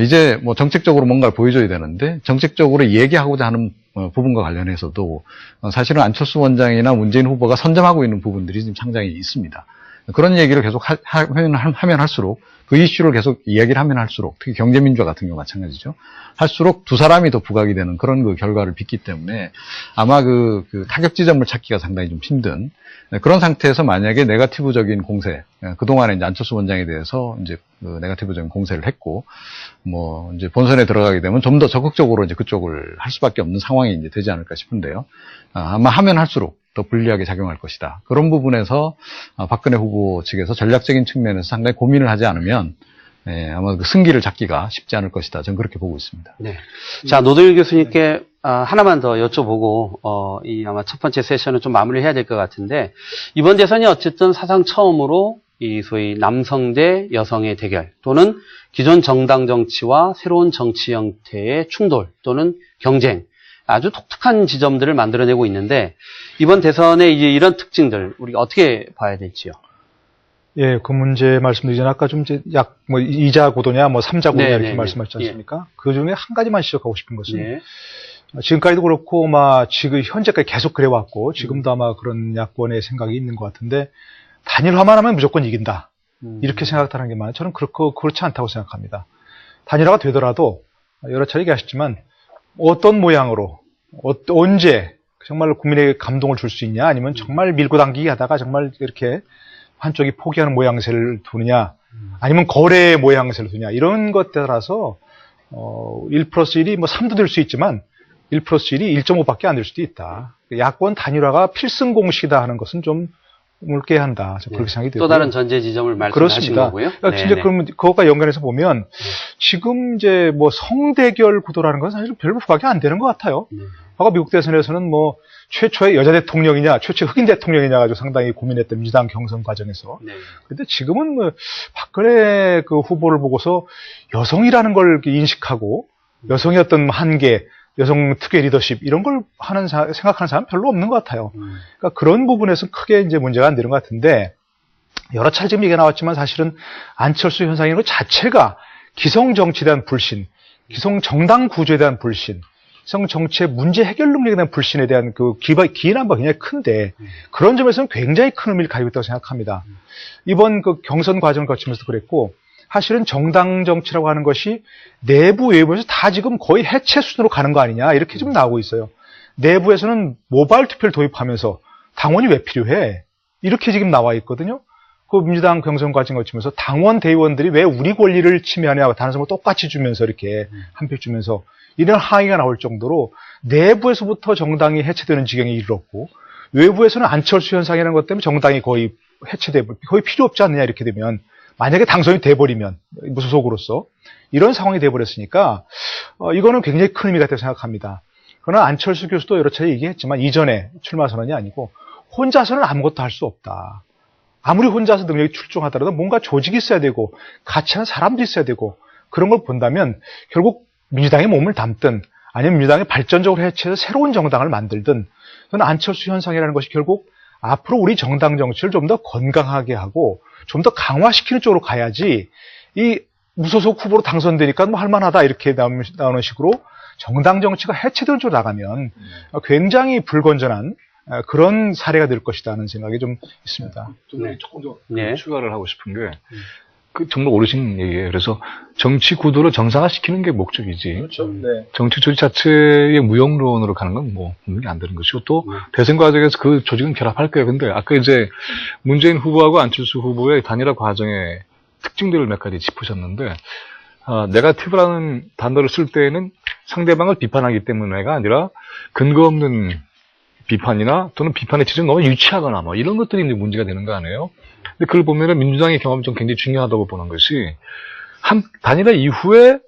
H: 이제 뭐 정책적으로 뭔가를 보여줘야 되는데, 정책적으로 얘기하고자 하는 부분과 관련해서도 사실은 안철수 원장이나 문재인 후보가 선점하고 있는 부분들이 지금 상당히 있습니다. 그런 얘기를 계속 하면 할수록, 그 이슈를 계속 이야기를 하면 할수록, 특히 경제민주화 같은 경우 마찬가지죠. 할수록 두 사람이 더 부각이 되는 그런 결과를 빚기 때문에 아마 타격 지점을 찾기가 상당히 좀 힘든 그런 상태에서 만약에 네거티브적인 공세, 그동안에 이제 안철수 원장에 대해서 이제 네거티브적인 공세를 했고, 뭐 이제 본선에 들어가게 되면 좀 더 적극적으로 이제 그쪽을 할 수밖에 없는 상황이 이제 되지 않을까 싶은데요. 아마 하면 할수록 더 불리하게 작용할 것이다. 그런 부분에서 박근혜 후보 측에서 전략적인 측면에서 상당히 고민을 하지 않으면 아마 승기를 잡기가 쉽지 않을 것이다. 저는 그렇게 보고 있습니다.
A: 네. 자, 노동일 교수님께 하나만 더 여쭤보고 이 아마 첫 번째 세션을 좀 마무리해야 될 것 같은데, 이번 대선이 어쨌든 사상 처음으로 이 소위 남성 대 여성의 대결, 또는 기존 정당 정치와 새로운 정치 형태의 충돌 또는 경쟁, 아주 독특한 지점들을 만들어내고 있는데, 이번 대선의 이제 이런 특징들 우리가 어떻게 봐야 될지요?
F: 예, 그 문제 말씀드리기 전에 아까 좀 이제 뭐 2자 구도냐 뭐 3자 구도냐 이렇게
A: 네.
F: 말씀하셨지 않습니까? 그 중에 한 가지만 지적하고 싶은 것은,
A: 네.
F: 지금까지도 그렇고 지금 현재까지 계속 그래왔고 지금도 아마 그런 야권의 생각이 있는 것 같은데, 단일화만 하면 무조건 이긴다 이렇게 생각하는 게 많아요. 저는 그렇지 않다고 생각합니다. 단일화가 되더라도 여러 차례 얘기하셨지만 어떤 모양으로 언제 정말 국민에게 감동을 줄 수 있냐, 아니면 정말 밀고 당기기 하다가 정말 이렇게 한쪽이 포기하는 모양새를 두느냐, 아니면 거래의 모양새를 두느냐, 이런 것에 따라서 1+1이 뭐 3도 될 수 있지만 1+1이 1.5밖에 안 될 수도 있다. 야권 단일화가 필승 공식이다 하는 것은 좀 물게 한다. 그렇게 생각이 들고요.
A: 또 다른 전제 지점을 말씀하신 거고요.
F: 진짜 그러면 그것과 연관해서 보면 지금 이제 뭐 성대결 구도라는 것은 사실 별로 부각이 안 되는 것 같아요. 과거 미국 대선에서는 뭐 최초의 여자 대통령이냐, 최초의 흑인 대통령이냐 가지고 상당히 고민했던 민주당 경선 과정에서. 그런데 지금은 뭐 박근혜 후보를 보고서 여성이라는 걸 인식하고, 여성의 어떤 한계, 여성 특유의 리더십 이런 걸 생각하는 사람 별로 없는 것 같아요. 그러니까 그런 부분에서 크게 이제 문제가 안 되는 것 같은데 여러 차례 지금 얘기가 나왔지만 사실은 안철수 현상이라는 것 자체가 기성 정치에 대한 불신, 기성 정당 구조에 대한 불신, 기성 정치의 문제 해결 능력에 대한 불신에 대한 그 기인함과 굉장히 큰데 그런 점에서는 굉장히 큰 의미를 가지고 있다고 생각합니다. 이번 그 경선 과정을 거치면서도 그랬고 사실은 정당 정치라고 하는 것이 내부 외부에서 다 지금 거의 해체 수준으로 가는 거 아니냐 이렇게 좀 나오고 있어요. 내부에서는 모바일 투표를 도입하면서 당원이 왜 필요해? 이렇게 지금 나와 있거든요. 그 민주당 경선 과정 거치면서 당원 대의원들이 왜 우리 권리를 침해하냐 다른 사람과 똑같이 주면서 이렇게 한 표 주면서 이런 항의가 나올 정도로 내부에서부터 정당이 해체되는 지경에 이르렀고 외부에서는 안철수 현상이라는 것 때문에 정당이 거의 해체되고 거의 필요 없지 않느냐 이렇게 되면 만약에 당선이 돼버리면 무소속으로서 이런 상황이 돼버렸으니까 이거는 굉장히 큰 의미가 있다고 생각합니다. 그러나 안철수 교수도 여러 차례 얘기했지만 이전에 출마 선언이 아니고 혼자서는 아무것도 할 수 없다. 아무리 혼자서 능력이 출중하더라도 뭔가 조직이 있어야 되고 같이 하는 사람도 있어야 되고 그런 걸 본다면 결국 민주당의 몸을 담든 아니면 민주당이 발전적으로 해체해서 새로운 정당을 만들든 저는 안철수 현상이라는 것이 결국 앞으로 우리 정당 정치를 좀 더 건강하게 하고 좀 더 강화시키는 쪽으로 가야지 이 무소속 후보로 당선되니까 뭐 할만하다 이렇게 나오는 식으로 정당 정치가 해체되는 쪽으로 나가면 굉장히 불건전한 그런 사례가 될 것이다 하는 생각이 좀 있습니다.
I: 조금 더
A: 네.
I: 추가를 하고 싶은 게 그 정말 오르신 얘기예요. 그래서 정치 구도를 정상화시키는 게 목적이지.
F: 그렇죠. 네.
I: 정치 조직 자체의 무용론으로 가는 건 뭐 분명히 안 되는 것이고 또 대선 과정에서 그 조직은 결합할 거예요. 근데 아까 이제 문재인 후보하고 안철수 후보의 단일화 과정의 특징들을 몇 가지 짚으셨는데 네거티브라는 단어를 쓸 때에는 상대방을 비판하기 때문에가 아니라 근거 없는 비판이나 또는 비판의 지점이 너무 유치하거나 뭐 이런 것들이 이제 문제가 되는 거 아니에요? 근데 그걸 보면은 민주당의 경험이 좀 굉장히 중요하다고 보는 것이 단일화 이후에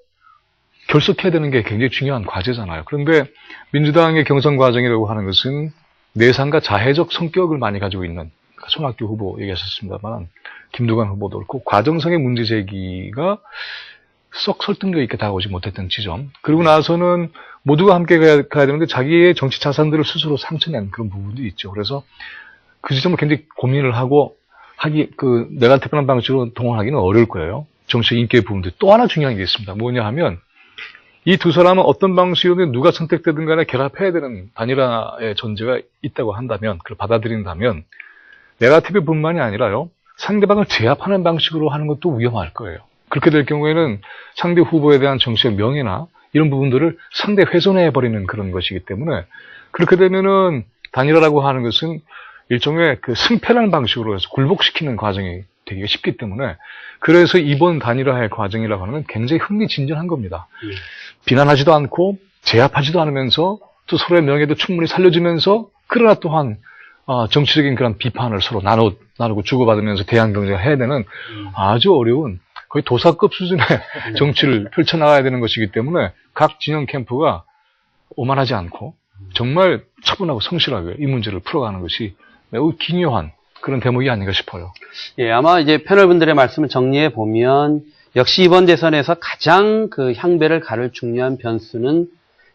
I: 결속해야 되는 게 굉장히 중요한 과제잖아요. 그런데 민주당의 경선 과정이라고 하는 것은 내상과 자해적 성격을 많이 가지고 있는 손학규 후보 얘기하셨습니다만 김두관 후보도 그렇고 과정상의 문제 제기가 썩 설득력 있게 다가오지 못했던 지점. 그리고 나서는 모두가 함께 가야 되는데 자기의 정치 자산들을 스스로 상처낸 그런 부분도 있죠. 그래서 그 지점을 굉장히 고민을 하고 네거티브한 방식으로 동원하기는 어려울 거예요. 정치적 인기의 부분도 또 하나 중요한 게 있습니다. 뭐냐 하면 이 두 사람은 어떤 방식으로든 누가 선택되든 간에 결합해야 되는 단일화의 존재가 있다고 한다면, 그걸 받아들인다면 네거티브뿐만이 아니라요. 상대방을 제압하는 방식으로 하는 것도 위험할 거예요. 그렇게 될 경우에는 상대 후보에 대한 정치적 명예나 이런 부분들을 상대 훼손해버리는 그런 것이기 때문에 그렇게 되면은 단일화라고 하는 것은 일종의 그 승패라는 방식으로 해서 굴복시키는 과정이 되기가 쉽기 때문에 그래서 이번 단일화의 과정이라고 하는 건 굉장히 흥미진진한 겁니다. 비난하지도 않고 제압하지도 않으면서 또 서로의 명예도 충분히 살려주면서 그러나 또한 정치적인 그런 비판을 서로 나누고 주고받으면서 대항 경쟁을 해야 되는 아주 어려운 거의 도사급 수준의 정치를 펼쳐나가야 되는 것이기 때문에 각 진영 캠프가 오만하지 않고 정말 차분하고 성실하게 이 문제를 풀어가는 것이 매우 기묘한 그런 대목이 아닌가 싶어요.
A: 예, 아마 이제 패널분들의 말씀을 정리해 보면 역시 이번 대선에서 가장 그 향배를 가를 중요한 변수는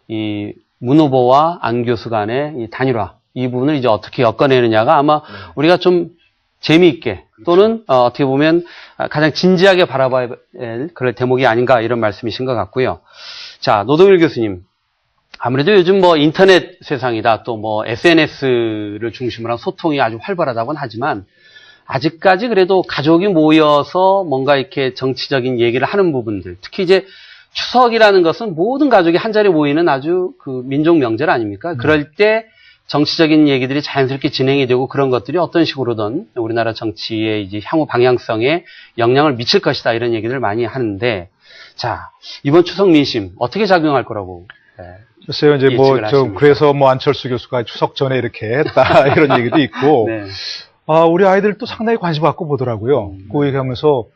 A: 이 문 후보와 안 교수 간의 이 단일화 이 부분을 이제 어떻게 엮어내느냐가 아마 우리가 좀 재미있게 또는 어떻게 보면 가장 진지하게 바라봐야 할 그럴 대목이 아닌가 이런 말씀이신 것 같고요. 자, 노동일 교수님. 아무래도 요즘 뭐 인터넷 세상이다 또 뭐 SNS를 중심으로 한 소통이 아주 활발하다고는 하지만 아직까지 그래도 가족이 모여서 뭔가 이렇게 정치적인 얘기를 하는 부분들 특히 이제 추석이라는 것은 모든 가족이 한자리에 모이는 아주 그 민족 명절 아닙니까? 그럴 때 정치적인 얘기들이 자연스럽게 진행이 되고 그런 것들이 어떤 식으로든 우리나라 정치의 이제 향후 방향성에 영향을 미칠 것이다 이런 얘기를 많이 하는데 자 이번 추석 민심 어떻게 작용할 거라고
F: 글쎄요, 이제 그래서 안철수 교수가 추석 전에 이렇게 했다, 이런 얘기도 있고,
A: 네.
F: 우리 아이들도 상당히 관심 갖고 보더라고요. 그 얘기하면서,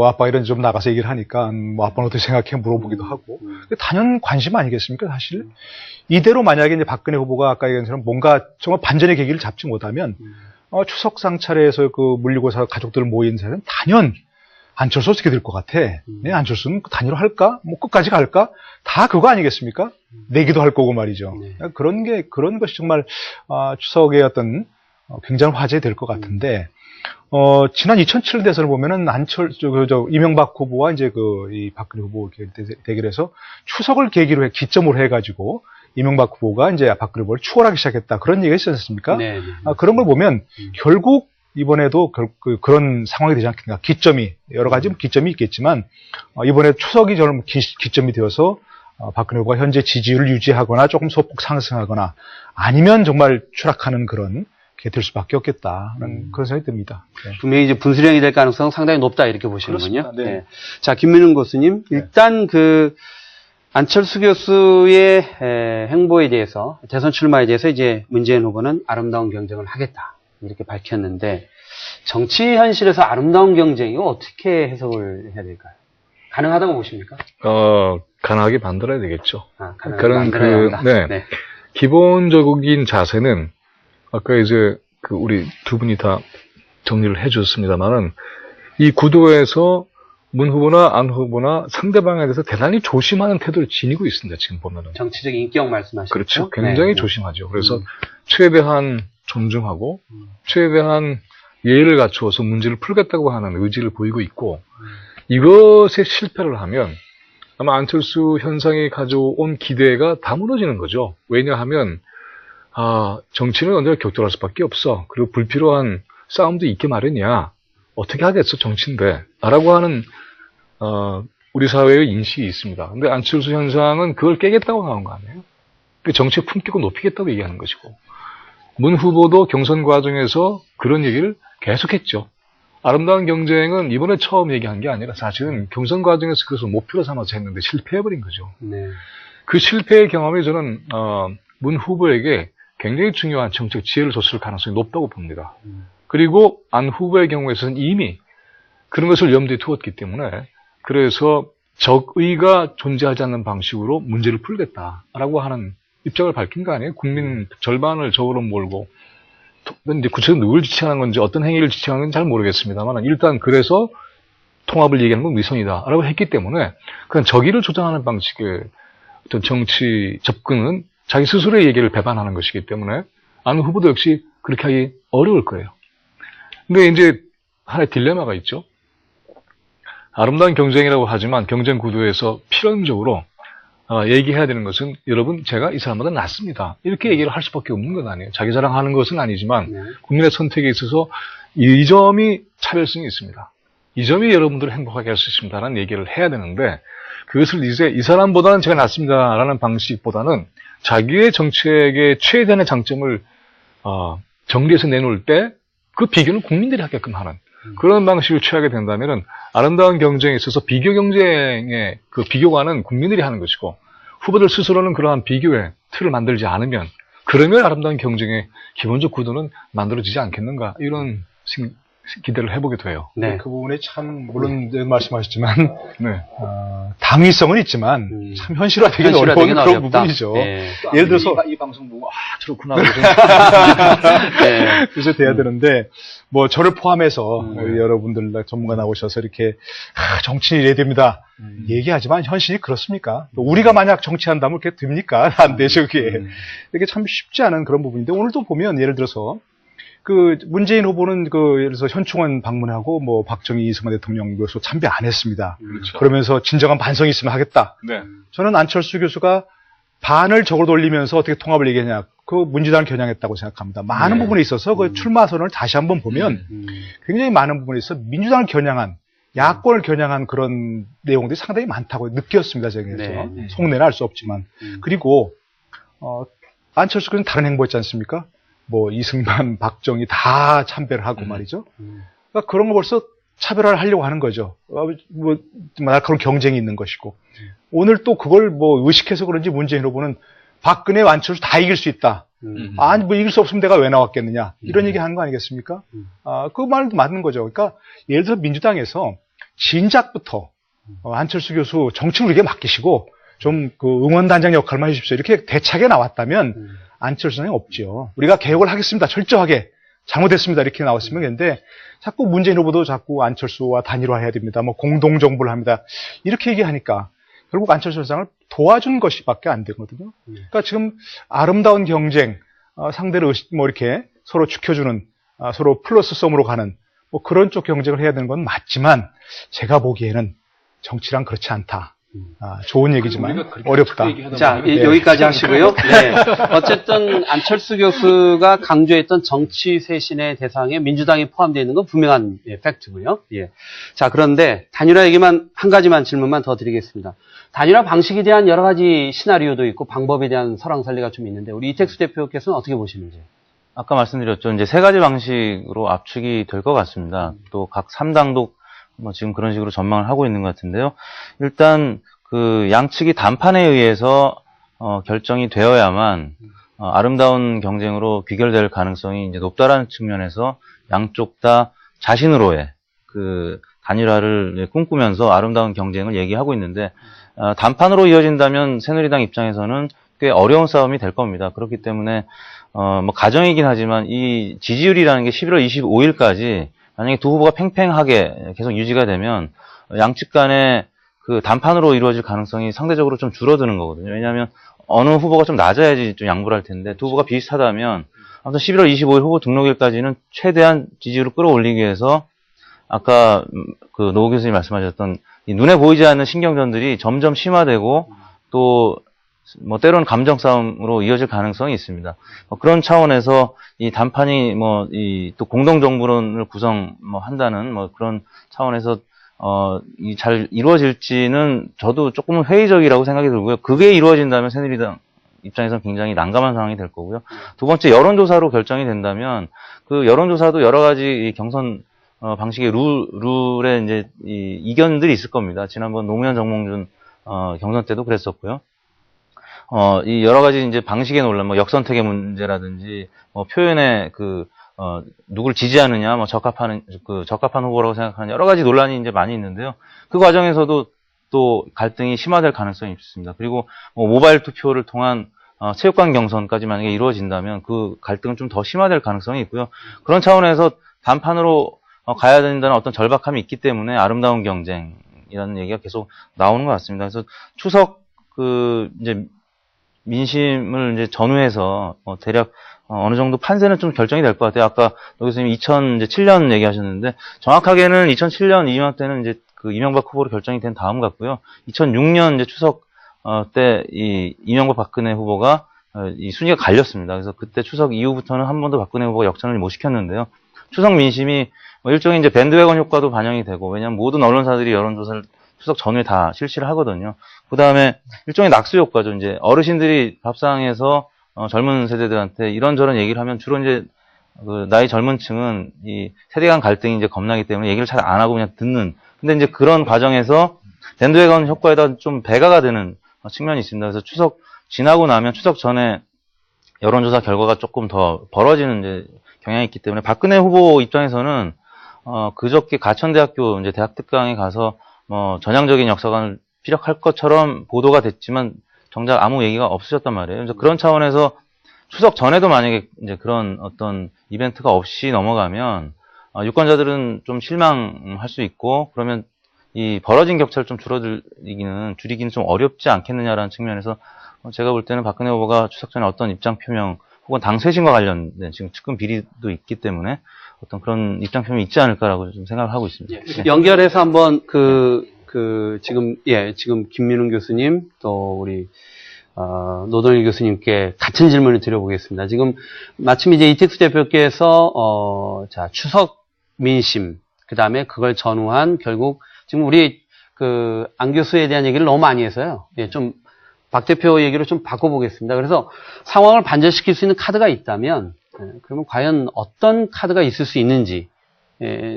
F: 아빠 이런 좀 나가서 얘기를 하니까, 아빠는 어떻게 생각해 물어보기도 하고, 단연 관심 아니겠습니까, 사실? 이대로 만약에 이제 박근혜 후보가 아까 얘기한 것처럼 뭔가 정말 반전의 계기를 잡지 못하면, 추석 상차례에서 그 물리고사 가족들 모인 사람은 단연 안철수 어떻게 될 것 같아? 네, 안철수는 단일화 할까? 끝까지 갈까? 다 그거 아니겠습니까? 내기도 할 거고 말이죠.
A: 네.
F: 그런 것이 정말 추석의 어떤 굉장한 화제 될 것 같은데, 지난 2007 대선을 보면은 이명박 후보와 이제 이 박근혜 후보 대결에서 추석을 계기로 기점으로 해가지고 이명박 후보가 이제 박근혜 후보를 추월하기 시작했다. 그런 얘기가 있지 않습니까?
A: 네.
F: 그런 걸 보면 결국 이번에도 그런 상황이 되지 않겠는가. 여러 가지 기점이 있겠지만, 이번에 추석이 저는 기점이 되어서 박근혜 후보가 현재 지지율을 유지하거나 조금 소폭 상승하거나 아니면 정말 추락하는 그런 게 될 수밖에 없겠다는 그런 생각이 듭니다. 네.
A: 분명히 이제 분수령이 될 가능성 상당히 높다 이렇게 보시는군요.
F: 그렇습니다. 네.
A: 자, 김민웅 교수님, 일단 안철수 교수의 행보에 대해서, 대선 출마에 대해서 이제 문재인 후보는 아름다운 경쟁을 하겠다 이렇게 밝혔는데, 정치 현실에서 아름다운 경쟁 이거 어떻게 해석을 해야 될까요? 가능하다고 보십니까?
I: 가능하게 만들어야 되겠죠.
A: 그런
I: 네. 기본적인 자세는 아까 이제 우리 두 분이 다 정리를 해주셨습니다만은 이 구도에서 문 후보나 안 후보나 상대방에 대해서 대단히 조심하는 태도를 지니고 있습니다. 지금 보면은.
A: 정치적 인격 말씀하시죠?
I: 그렇죠. 굉장히 조심하죠. 그래서 최대한 존중하고 최대한 예의를 갖추어서 문제를 풀겠다고 하는 의지를 보이고 있고, 이것에 실패를 하면 아마 안철수 현상이 가져온 기대가 다 무너지는 거죠. 왜냐하면 정치는 언제나 격돌할 수밖에 없어. 그리고 불필요한 싸움도 있게 마련이야. 어떻게 하겠어, 정치인데. 라고 하는, 우리 사회의 인식이 있습니다. 근데 안철수 현상은 그걸 깨겠다고 나온 거 아니에요? 그 정치의 품격을 높이겠다고 얘기하는 것이고. 문 후보도 경선 과정에서 그런 얘기를 계속했죠. 아름다운 경쟁은 이번에 처음 얘기한 게 아니라 사실은 경선 과정에서 그것을 목표로 삼아서 했는데 실패해버린 거죠.
A: 네.
I: 그 실패의 경험이 저는, 문 후보에게 굉장히 중요한 정책 지혜를 줬을 가능성이 높다고 봅니다. 그리고 안 후보의 경우에서는 이미 그런 것을 염두에 두었기 때문에, 그래서 적의가 존재하지 않는 방식으로 문제를 풀겠다라고 하는 입장을 밝힌 거 아니에요? 국민 절반을 적으로 몰고, 이제 구체적으로 누굴 지칭하는 건지 어떤 행위를 지칭하는 건지 잘 모르겠습니다만, 일단 그래서 통합을 얘기하는 건 위선이다라고 했기 때문에, 그냥 적의를 조장하는 방식의 어떤 정치 접근은 자기 스스로의 얘기를 배반하는 것이기 때문에 안 후보도 역시 그렇게 하기 어려울 거예요. 근데 이제 하나의 딜레마가 있죠. 아름다운 경쟁이라고 하지만 경쟁 구도에서 필연적으로 얘기해야 되는 것은, 여러분 제가 이 사람보다 낫습니다. 이렇게 얘기를 할 수밖에 없는 건 아니에요. 자기 자랑하는 것은 아니지만 국민의 선택에 있어서 이 점이 차별성이 있습니다. 이 점이 여러분들을 행복하게 할 수 있습니다라는 얘기를 해야 되는데, 그것을 이제 이 사람보다는 제가 낫습니다라는 방식보다는 자기의 정책의 최대한의 장점을 정리해서 내놓을 때 그 비교는 국민들이 하게끔 하는 그런 방식을 취하게 된다면은, 아름다운 경쟁에 있어서 비교 경쟁의 그 비교관은 국민들이 하는 것이고, 후보들 스스로는 그러한 비교의 틀을 만들지 않으면, 그러면 아름다운 경쟁의 기본적 구도는 만들어지지 않겠는가, 이런 기대를 해보게 돼요.
A: 네.
F: 그 부분에 참, 물론 말씀하셨지만,
I: 네.
F: 당위성은 있지만, 참 현실화되기는 어려운 그런
A: 어렵다.
F: 부분이죠.
A: 네.
F: 예를 들어서,
I: 이 방송 보고 저렇구나.
A: 네.
F: 그래서 돼야 되는데, 뭐, 저를 포함해서, 여러분들 전문가 나오셔서 이렇게, 정치인이 이래야 됩니다. 얘기하지만 현실이 그렇습니까? 우리가 만약 정치한다면 그게 됩니까? 안 되죠, 그게. 이게 참 쉽지 않은 그런 부분인데, 오늘도 보면 예를 들어서, 문재인 후보는 예를 들어서 현충원 방문하고, 뭐, 박정희 이승만 대통령 교수 참배 안 했습니다.
I: 그렇죠.
F: 그러면서 진정한 반성이 있으면 하겠다.
I: 네.
F: 저는 안철수 교수가 반을 적으로 돌리면서 어떻게 통합을 얘기하냐. 민주당을 겨냥했다고 생각합니다. 많은 부분에 있어서 출마 선언을 다시 한번 보면 굉장히 많은 부분에 있어서 민주당을 겨냥한, 야권을 겨냥한 그런 내용들이 상당히 많다고 느꼈습니다. 제가.
A: 네.
F: 속내는 알 수 없지만. 그리고, 안철수 교수는 다른 행보했지 않습니까? 뭐, 이승만, 박정희 다 참배를 하고 말이죠. 그러니까 그런 거 벌써 차별화를 하려고 하는 거죠. 날카로운 경쟁이 있는 것이고. 오늘 또 그걸 뭐 의식해서 그런지 문재인 후보는 박근혜, 안철수 다 이길 수 있다. 아니, 뭐 이길 수 없으면 내가 왜 나왔겠느냐. 이런 얘기 하는 거 아니겠습니까? 그 말도 맞는 거죠. 그러니까 예를 들어 민주당에서 진작부터 안철수 교수 정치를 우리에게 맡기시고 좀 응원단장 역할만 해주십시오. 이렇게 대차게 나왔다면 안철수는 없죠. 우리가 개혁을 하겠습니다. 철저하게. 잘못했습니다. 이렇게 나왔으면 되는데 자꾸 문재인 후보도 자꾸 안철수와 단일화해야 됩니다. 뭐 공동정부를 합니다. 이렇게 얘기하니까 결국 안철수 현상을 도와준 것이밖에 안 되거든요. 그러니까 지금 아름다운 경쟁, 상대를 뭐 이렇게 서로 지켜주는, 서로 플러스성으로 가는 뭐 그런 쪽 경쟁을 해야 되는 건 맞지만 제가 보기에는 정치란 그렇지 않다. 좋은 얘기지만 어렵다.
A: 자,
F: 네.
A: 여기까지 하시고요. 네. 어쨌든 안철수 교수가 강조했던 정치 쇄신의 대상에 민주당이 포함되어 있는 건 분명한 팩트고요. 예. 자, 그런데 단일화 얘기만 한 가지만 질문만 더 드리겠습니다. 단일화 방식에 대한 여러 가지 시나리오도 있고 방법에 대한 설왕설래가 좀 있는데 우리 이택수 대표께서는 어떻게 보시는지?
G: 아까 말씀드렸죠. 이제 세 가지 방식으로 압축이 될 것 같습니다. 또 각 3당도 뭐 지금 그런 식으로 전망을 하고 있는 것 같은데요. 일단 그 양측이 단판에 의해서 결정이 되어야만 아름다운 경쟁으로 귀결될 가능성이 이제 높다라는 측면에서 양쪽 다 자신으로의 그 단일화를 꿈꾸면서 아름다운 경쟁을 얘기하고 있는데 단판으로 이어진다면 새누리당 입장에서는 꽤 어려운 싸움이 될 겁니다. 그렇기 때문에 뭐 가정이긴 하지만 이 지지율이라는 게 11월 25일까지 만약에 두 후보가 팽팽하게 계속 유지가 되면 양측 간에 그 단판으로 이루어질 가능성이 상대적으로 좀 줄어드는 거거든요. 왜냐하면 어느 후보가 좀 낮아야지 좀 양보를 할 텐데 두 후보가 비슷하다면 아무튼 11월 25일 후보 등록일까지는 최대한 지지율을 끌어올리기 위해서 아까 그 노 교수님 말씀하셨던 이 눈에 보이지 않는 신경전들이 점점 심화되고 또 뭐 때로는 감정 싸움으로 이어질 가능성이 있습니다. 그런 차원에서 이 단판이 뭐 이 또 공동 정부론을 구성 뭐 한다는 뭐 그런 차원에서 이 잘 이루어질지는 저도 조금은 회의적이라고 생각이 들고요. 그게 이루어진다면 새누리당 입장에서는 굉장히 난감한 상황이 될 거고요. 두 번째 여론조사로 결정이 된다면 그 여론조사도 여러 가지 이 경선 방식의 룰에 이제 이 이견들이 있을 겁니다. 지난번 노무현 정몽준 경선 때도 그랬었고요. 이 여러 가지 이제 방식의 논란, 뭐 역선택의 문제라든지, 뭐 표현의 누굴 지지하느냐, 뭐 적합한 후보라고 생각하는 여러 가지 논란이 이제 많이 있는데요. 그 과정에서도 또 갈등이 심화될 가능성이 있습니다. 그리고 뭐 모바일 투표를 통한 체육관 경선까지 만약에 이루어진다면 그 갈등은 좀 더 심화될 가능성이 있고요. 그런 차원에서 단판으로 가야 된다는 어떤 절박함이 있기 때문에 아름다운 경쟁이라는 얘기가 계속 나오는 것 같습니다. 그래서 추석 이제 민심을 이제 전후해서 대략 어느 정도 판세는 좀 결정이 될 것 같아요. 아까 노 교수님 2007년 얘기하셨는데 정확하게는 2007년 이맘때는 이제 그 이명박 후보로 결정이 된 다음 같고요. 2006년 이제 추석 때 이 이명박 박근혜 후보가 이 순위가 갈렸습니다. 그래서 그때 추석 이후부터는 한 번도 박근혜 후보가 역전을 못 시켰는데요. 추석 민심이 뭐 일종의 이제 밴드웨건 효과도 반영이 되고 왜냐하면 모든 언론사들이 여론조사를 추석 전후에 다 실시를 하거든요. 그 다음에 일종의 낙수 효과죠. 이제 어르신들이 밥상에서 젊은 세대들한테 이런저런 얘기를 하면 주로 이제 그 나이 젊은 층은 이 세대 간 갈등이 이제 겁나기 때문에 얘기를 잘 안 하고 그냥 듣는. 근데 이제 그런 과정에서 밴드웨건 효과에다 좀 배가가 되는 측면이 있습니다. 그래서 추석 지나고 나면 추석 전에 여론조사 결과가 조금 더 벌어지는 이제 경향이 있기 때문에 박근혜 후보 입장에서는 그저께 가천대학교 이제 대학 특강에 가서 뭐 전향적인 역사관을 피력할 것처럼 보도가 됐지만 정작 아무 얘기가 없으셨단 말이에요. 그래서 그런 차원에서 추석 전에도 만약에 이제 그런 어떤 이벤트가 없이 넘어가면 유권자들은 좀 실망할 수 있고 그러면 이 벌어진 격차를 좀 줄이기는 좀 어렵지 않겠느냐라는 측면에서 제가 볼 때는 박근혜 후보가 추석 전에 어떤 입장 표명 혹은 당 쇄신과 관련된 지금 측근 비리도 있기 때문에 어떤 그런 입장 표명이 있지 않을까라고 좀 생각을 하고 있습니다.
A: 예. 연결해서 한번 지금 김민웅 교수님 또 우리 노동일 교수님께 같은 질문을 드려보겠습니다. 지금 마침 이제 이택수 대표께서 자 추석 민심 그 다음에 그걸 전후한 결국 지금 우리 안 교수에 대한 얘기를 너무 많이 해서요. 예, 좀 박 대표 얘기로 좀 바꿔보겠습니다. 그래서 상황을 반전시킬 수 있는 카드가 있다면 그러면 과연 어떤 카드가 있을 수 있는지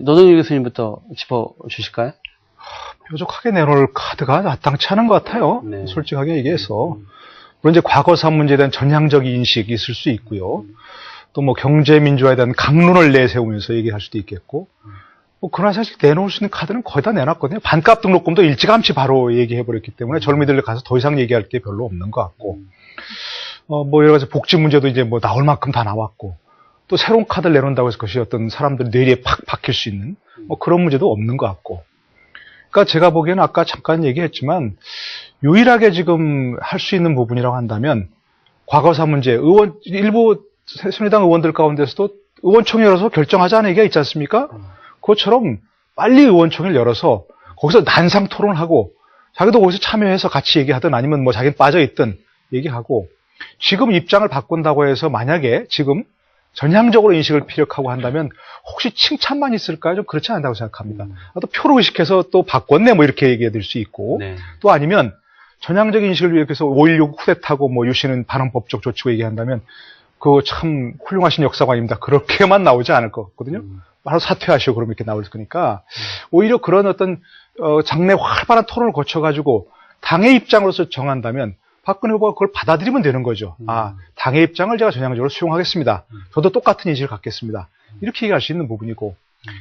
A: 노동일 교수님부터 짚어주실까요?
F: 뾰족하게 내놓을 카드가 마땅치 않은 것 같아요.
A: 네.
F: 솔직하게 얘기해서. 물론 이제 과거사 문제에 대한 전향적 인식이 있을 수 있고요. 또 뭐 경제 민주화에 대한 강론을 내세우면서 얘기할 수도 있겠고. 그러나 사실 내놓을 수 있는 카드는 거의 다 내놨거든요. 반값 등록금도 일찌감치 바로 얘기해버렸기 때문에 젊은이들 가서 더 이상 얘기할 게 별로 없는 것 같고. 뭐 여러 가지 복지 문제도 이제 뭐 나올 만큼 다 나왔고. 또 새로운 카드를 내놓는다고 해서 그것이 어떤 사람들 뇌리에 팍 박힐 수 있는 뭐 그런 문제도 없는 것 같고. 그러니까 제가 보기에는 아까 잠깐 얘기했지만 유일하게 지금 할 수 있는 부분이라고 한다면 과거사 문제, 일부 새누리당 의원들 가운데서도 의원총 열어서 결정하자는 얘기가 있지 않습니까? 그것처럼 빨리 의원총회를 열어서 거기서 난상 토론하고 자기도 거기서 참여해서 같이 얘기하든 아니면 뭐 자기는 빠져있든 얘기하고 지금 입장을 바꾼다고 해서 만약에 지금 전향적으로 인식을 피력하고 한다면 혹시 칭찬만 있을까요? 좀 그렇지 않다고 생각합니다. 또 표를 의식해서 또 바꿨네 뭐 이렇게 얘기해 될 수 있고
A: 네.
F: 또 아니면 전향적인 인식을 위해서 5.16 쿠데타고 뭐 유씨는 반헌법적 조치고 얘기한다면 그거 참 훌륭하신 역사관입니다. 그렇게만 나오지 않을 것 같거든요. 바로 사퇴하시오 그러면 이렇게 나올 거니까 오히려 그런 어떤 장내 활발한 토론을 거쳐가지고 당의 입장으로서 정한다면 박근혜 후보가 그걸 받아들이면 되는 거죠. 아, 당의 입장을 제가 전향적으로 수용하겠습니다. 저도 똑같은 인식을 갖겠습니다. 이렇게 얘기할 수 있는 부분이고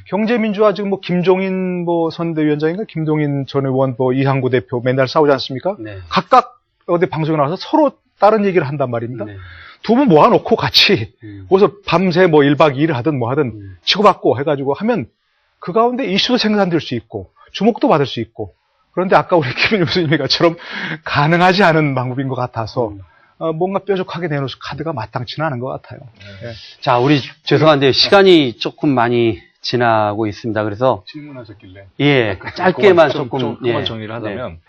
F: 경제민주화 지금 뭐 김종인 뭐 선대위원장인가 김동인 전 의원 뭐 이항구 대표 맨날 싸우지 않습니까?
A: 네.
F: 각각 어디 방송에 나와서 서로 다른 얘기를 한단 말입니다.
A: 네.
F: 두 분 모아놓고 같이 거기서 밤새 뭐 1박 2일 하든 뭐 하든 치고받고 해가지고 하면 그 가운데 이슈도 생산될 수 있고 주목도 받을 수 있고 그런데 아까 우리 김은희 교수님이가처럼 가능하지 않은 방법인 것 같아서 뭔가 뾰족하게 내놓은 카드가 마땅치는 않은 것 같아요. 네.
A: 자, 우리 죄송한데 시간이 조금 많이 지나고 있습니다. 그래서
I: 질문하셨길래.
A: 예, 짧게만
I: 좀
A: 조금
I: 그만
A: 예.
I: 정리를
A: 네.
I: 하자면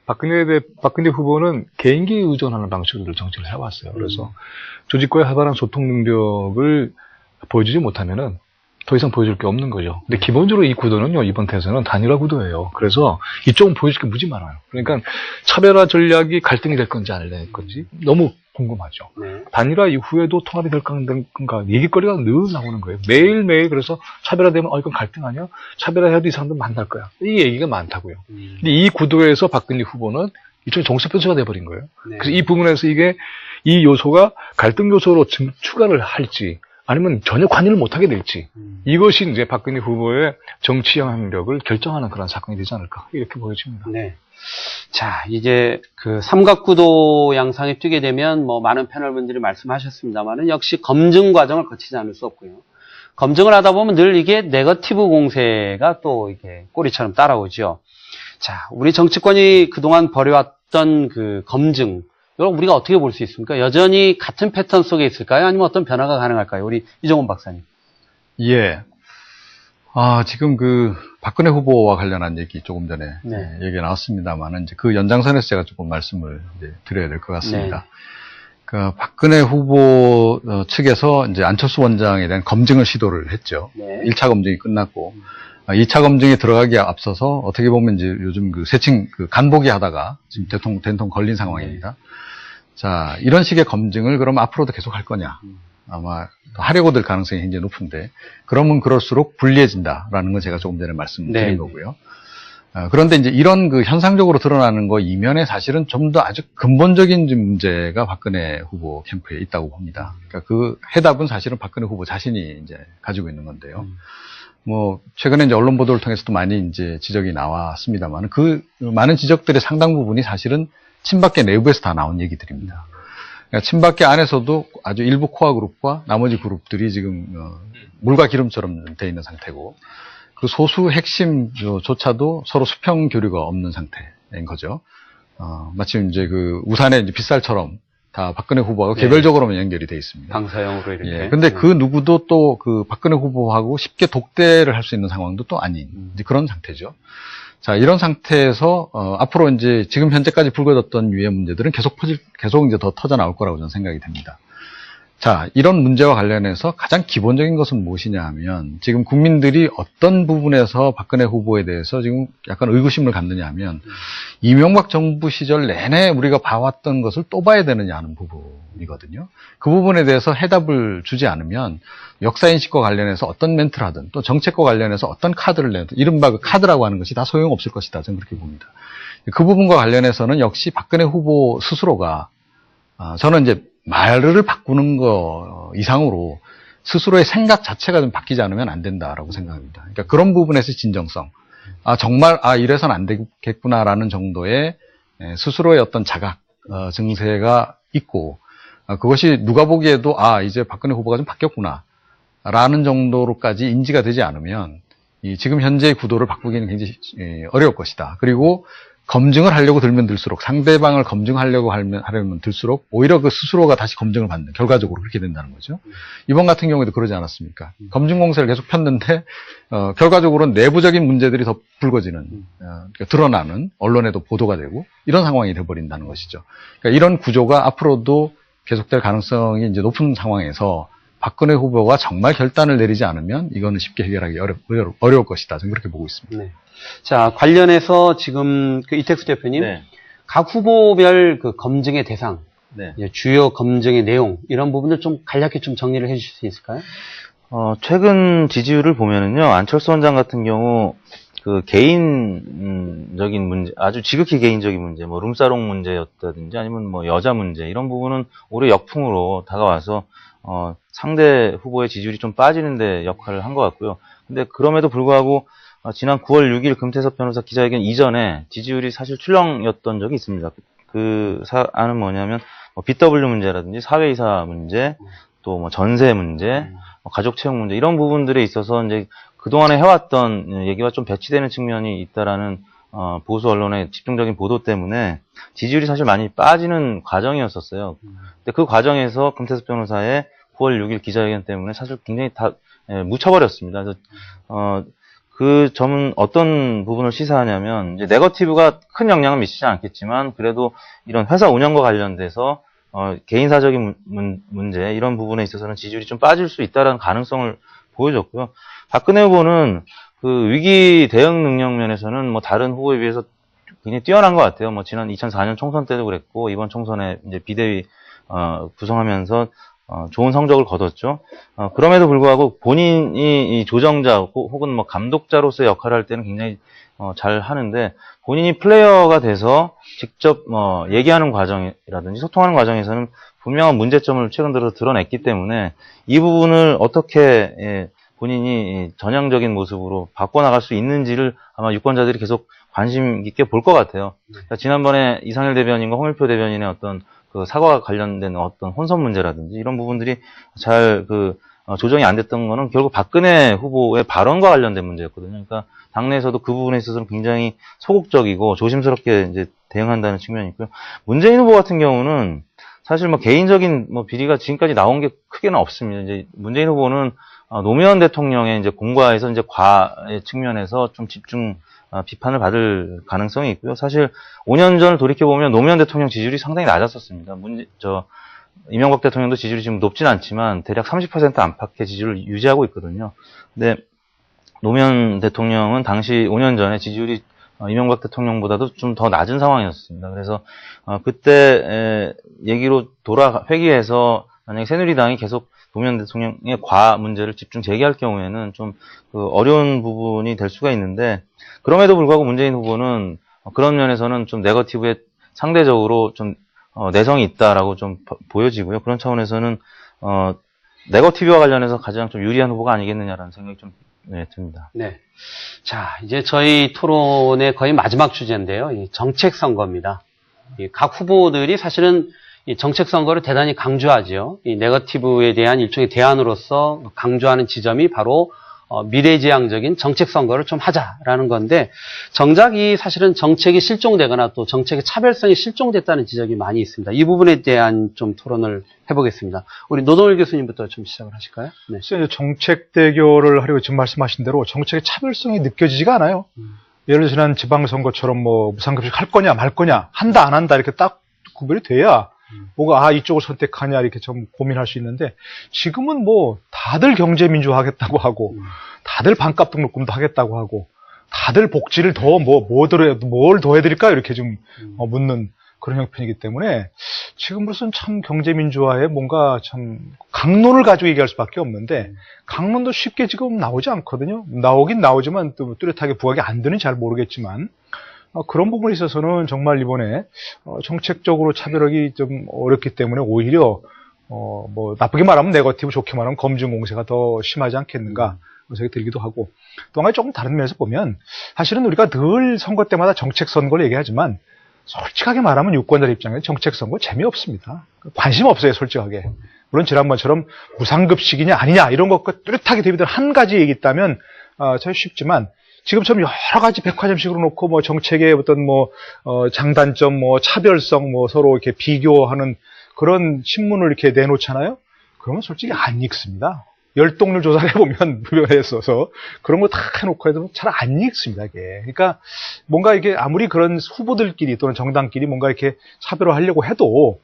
I: 박근혜 후보는 개인기 의존하는 방식으로 정치를 해왔어요. 그래서 조직과의 활발한 소통 능력을 보여주지 못하면은 더 이상 보여줄 게 없는 거죠. 근데 기본적으로 이 구도는요, 이번 대선은 단일화 구도예요. 그래서 이쪽은 보여줄 게 무지 많아요. 그러니까 차별화 전략이 갈등이 될 건지 안 될 건지 너무 궁금하죠.
A: 네.
I: 단일화 이후에도 통합이 될 건가 얘기거리가 늘 나오는 거예요. 매일매일 그래서 차별화되면 이건 갈등 아니야? 차별화해도 이 사람들 만날 거야. 이 얘기가 많다고요. 근데 이 구도에서 박근혜 후보는 일종의 정치 변수가 돼버린 거예요.
A: 네.
I: 그래서 이 부분에서 이 요소가 갈등 요소로 추가를 할지 아니면 전혀 관여를 못하게 될지 이것이 이제 박근혜 후보의 정치 영향력을 결정하는 그런 사건이 되지 않을까 이렇게 보여집니다.
A: 네. 자, 이제 그 삼각구도 양상에 뛰게 되면 뭐 많은 패널분들이 말씀하셨습니다만은 역시 검증 과정을 거치지 않을 수 없고요. 검증을 하다 보면 늘 이게 네거티브 공세가 또 이게 꼬리처럼 따라오죠. 자, 우리 정치권이 그동안 벌여왔던 그 검증, 이걸 우리가 어떻게 볼 수 있습니까? 여전히 같은 패턴 속에 있을까요? 아니면 어떤 변화가 가능할까요? 우리 이종훈 박사님.
H: 예. 지금 박근혜 후보와 관련한 얘기 조금 전에
A: 네.
H: 얘기가 나왔습니다만은 이제 그 연장선에서 제가 조금 말씀을 이제 드려야 될 것 같습니다. 그 박근혜 후보 측에서 이제 안철수 원장에 대한 검증을 시도를 했죠.
A: 네.
H: 1차 검증이 끝났고 2차 검증에 들어가기에 앞서서 어떻게 보면 이제 요즘 세칭 간보기 하다가 지금 된통 걸린 상황입니다. 자, 이런 식의 검증을 그럼 앞으로도 계속 할 거냐? 아마 하려고 들 가능성이 굉장히 높은데, 그러면 그럴수록 불리해진다라는 건 제가 조금 전에 말씀드린
A: 네.
H: 거고요. 그런데 이제 이런 현상적으로 드러나는 거 이면에 사실은 좀 더 아주 근본적인 문제가 박근혜 후보 캠프에 있다고 봅니다. 그러니까 그 해답은 사실은 박근혜 후보 자신이 이제 가지고 있는 건데요. 뭐, 최근에 이제 언론 보도를 통해서도 많이 이제 지적이 나왔습니다만, 그 많은 지적들의 상당 부분이 사실은 친박계 내부에서 다 나온 얘기들입니다. 그러니까 친박계 안에서도 아주 일부 코어 그룹과 나머지 그룹들이 지금 물과 기름처럼 돼 있는 상태고, 그 소수 핵심조차도 서로 수평 교류가 없는 상태인 거죠. 마침 이제 우산의 이제 빗살처럼 다 박근혜 후보하고
A: 네.
H: 개별적으로만 연결이 돼 있습니다.
A: 방사형으로 이렇게.
H: 예. 근데 그 누구도 또 박근혜 후보하고 쉽게 독대를 할 수 있는 상황도 또 아닌 이제 그런 상태죠. 자, 이런 상태에서 앞으로 이제 지금 현재까지 불거졌던 유해 문제들은 계속 이제 더 터져 나올 거라고 저는 생각이 됩니다. 자, 이런 문제와 관련해서 가장 기본적인 것은 무엇이냐 하면 지금 국민들이 어떤 부분에서 박근혜 후보에 대해서 지금 약간 의구심을 갖느냐 하면 이명박 정부 시절 내내 우리가 봐왔던 것을 또 봐야 되느냐 하는 부분이거든요. 그 부분에 대해서 해답을 주지 않으면 역사인식과 관련해서 어떤 멘트를 하든 또 정책과 관련해서 어떤 카드를 내든 이른바 그 카드라고 하는 것이 다 소용없을 것이다. 저는 그렇게 봅니다. 그 부분과 관련해서는 역시 박근혜 후보 스스로가 저는 이제 말을 바꾸는 거 이상으로 스스로의 생각 자체가 좀 바뀌지 않으면 안 된다라고 생각합니다. 그러니까 그런 부분에서 진정성. 정말, 이래서는 안 되겠구나라는 정도의 스스로의 어떤 자각, 증세가 있고, 그것이 누가 보기에도, 이제 박근혜 후보가 좀 바뀌었구나. 라는 정도로까지 인지가 되지 않으면, 지금 현재의 구도를 바꾸기는 굉장히 어려울 것이다. 그리고 검증을 하려고 들면 들수록 상대방을 검증하려고 하려면 들수록 오히려 그 스스로가 다시 검증을 받는 결과적으로 그렇게 된다는 거죠. 이번 같은 경우에도 그러지 않았습니까? 검증 공세를 계속 폈는데 결과적으로는 내부적인 문제들이 더 불거지는 그러니까 드러나는 언론에도 보도가 되고 이런 상황이 돼버린다는 것이죠. 그러니까 이런 구조가 앞으로도 계속될 가능성이 이제 높은 상황에서 박근혜 후보가 정말 결단을 내리지 않으면 이거는 쉽게 해결하기 어려울 것이다. 저는 그렇게 보고 있습니다.
A: 네. 자, 관련해서 지금 그 이택수 대표님,
G: 네.
A: 각 후보별 그 검증의 대상,
G: 네.
A: 주요 검증의 내용, 이런 부분들 좀 간략히 좀 정리를 해 주실 수 있을까요?
G: 최근 지지율을 보면은요, 안철수 원장 같은 경우, 그 개인적인 문제, 아주 지극히 개인적인 문제, 뭐 룸사롱 문제였다든지 아니면 뭐 여자 문제, 이런 부분은 올해 역풍으로 다가와서, 상대 후보의 지지율이 좀 빠지는데 역할을 한 것 같고요. 근데 그럼에도 불구하고, 지난 9월 6일 금태섭 변호사 기자회견 이전에 지지율이 사실 출렁였던 적이 있습니다. 그 사안은 뭐냐면, BW 문제라든지 사회이사 문제, 또 뭐 전세 문제, 가족 채용 문제, 이런 부분들에 있어서 이제 그동안에 해왔던 얘기와 좀 배치되는 측면이 있다라는, 보수 언론의 집중적인 보도 때문에 지지율이 사실 많이 빠지는 과정이었었어요. 근데 그 과정에서 금태섭 변호사의 9월 6일 기자회견 때문에 사실 굉장히 묻혀버렸습니다. 그래서, 그 점은 어떤 부분을 시사하냐면, 이제 네거티브가 큰 영향은 미치지 않겠지만, 그래도 이런 회사 운영과 관련돼서, 개인사적인 문제, 이런 부분에 있어서는 지지율이 좀 빠질 수 있다는 가능성을 보여줬고요. 박근혜 후보는 그 위기 대응 능력 면에서는 뭐 다른 후보에 비해서 굉장히 뛰어난 것 같아요. 뭐 지난 2004년 총선 때도 그랬고, 이번 총선에 이제 비대위, 구성하면서 좋은 성적을 거뒀죠. 그럼에도 불구하고 본인이 이 조정자 혹은 뭐 감독자로서의 역할을 할 때는 굉장히 잘 하는데, 본인이 플레이어가 돼서 직접 얘기하는 과정이라든지 소통하는 과정에서는 분명한 문제점을 최근 들어서 드러냈기 때문에 이 부분을 어떻게 본인이 전향적인 모습으로 바꿔나갈 수 있는지를 아마 유권자들이 계속 관심 있게 볼 것 같아요. 그러니까 지난번에 이상일 대변인과 홍일표 대변인의 어떤 그 사과와 관련된 어떤 혼선 문제라든지 이런 부분들이 잘 조정이 안 됐던 거는 결국 박근혜 후보의 발언과 관련된 문제였거든요. 그러니까 당내에서도 그 부분에 있어서는 굉장히 소극적이고 조심스럽게 이제 대응한다는 측면이 있고요. 문재인 후보 같은 경우는 사실 뭐 개인적인 뭐 비리가 지금까지 나온 게 크게는 없습니다. 이제 문재인 후보는 노무현 대통령의 이제 공과에서 이제 과의 측면에서 좀 집중 비판을 받을 가능성이 있고요. 사실 5년 전을 돌이켜보면 노무현 대통령 지지율이 상당히 낮았었습니다. 이명박 대통령도 지지율이 지금 높진 않지만 대략 30% 안팎의 지지율을 유지하고 있거든요. 근데 노무현 대통령은 당시 5년 전에 지지율이 이명박 대통령보다도 좀 더 낮은 상황이었습니다. 그래서 그때 얘기로 회귀해서 만약에 새누리당이 계속 노무현 대통령의 과 문제를 집중 제기할 경우에는 좀 어려운 부분이 될 수가 있는데, 그럼에도 불구하고 문재인 후보는 그런 면에서는 좀 네거티브에 상대적으로 좀 내성이 있다라고 좀 보여지고요. 그런 차원에서는 네거티브와 관련해서 가장 좀 유리한 후보가 아니겠느냐라는 생각이 좀 듭니다.
A: 네. 자, 이제 저희 토론의 거의 마지막 주제인데요. 이 정책 선거입니다. 각 후보들이 사실은 이 정책 선거를 대단히 강조하죠. 이 네거티브에 대한 일종의 대안으로서 강조하는 지점이 바로 미래지향적인 정책 선거를 좀 하자라는 건데, 정작 이 사실은 정책이 실종되거나 또 정책의 차별성이 실종됐다는 지적이 많이 있습니다. 이 부분에 대한 좀 토론을 해보겠습니다. 우리 노동일 교수님부터 좀 시작을 하실까요? 네.
F: 이제 정책 대결을 하려고 지금 말씀하신 대로 정책의 차별성이 느껴지지가 않아요. 예를 들어 지난 지방선거처럼 뭐 무상급식 할 거냐 말 거냐, 한다 안 한다 이렇게 딱 구별이 돼야 뭐가 이쪽을 선택하냐 이렇게 좀 고민할 수 있는데, 지금은 뭐 다들 경제민주화 하겠다고 하고 다들 반값 등록금도 하겠다고 하고 다들 복지를 더 뭘 더 해드릴까요 이렇게 좀 묻는 그런 형편이기 때문에 지금으로서는 참 경제민주화에 뭔가 참 강론을 가지고 얘기할 수밖에 없는데, 강론도 쉽게 지금 나오지 않거든요. 나오긴 나오지만 또 뚜렷하게 부각이 안 되는지 잘 모르겠지만, 그런 부분에 있어서는 정말 이번에 정책적으로 차별하기 좀 어렵기 때문에 오히려 뭐 나쁘게 말하면 네거티브, 좋게 말하면 검증 공세가 더 심하지 않겠는가 그런 생각이 들기도 하고, 또 한 가지 조금 다른 면에서 보면 사실은 우리가 늘 선거 때마다 정책 선거를 얘기하지만 솔직하게 말하면 유권자 입장에서 정책 선거 재미없습니다. 관심 없어요, 솔직하게. 물론 지난번처럼 무상급식이냐 아니냐 이런 것과 뚜렷하게 대비된 한 가지 얘기 있다면 참 쉽지만, 지금처럼 여러 가지 백화점식으로 놓고 뭐 정책의 어떤 뭐 장단점, 뭐 차별성, 뭐 서로 이렇게 비교하는 그런 신문을 이렇게 내놓잖아요. 그러면 솔직히 안 읽습니다. 열독률 조사를 해보면 무료에 써서 그런 거 다 해놓고 해도 잘 안 읽습니다, 이게. 그러니까 뭔가 이게 아무리 그런 후보들끼리 또는 정당끼리 뭔가 이렇게 차별화하려고 해도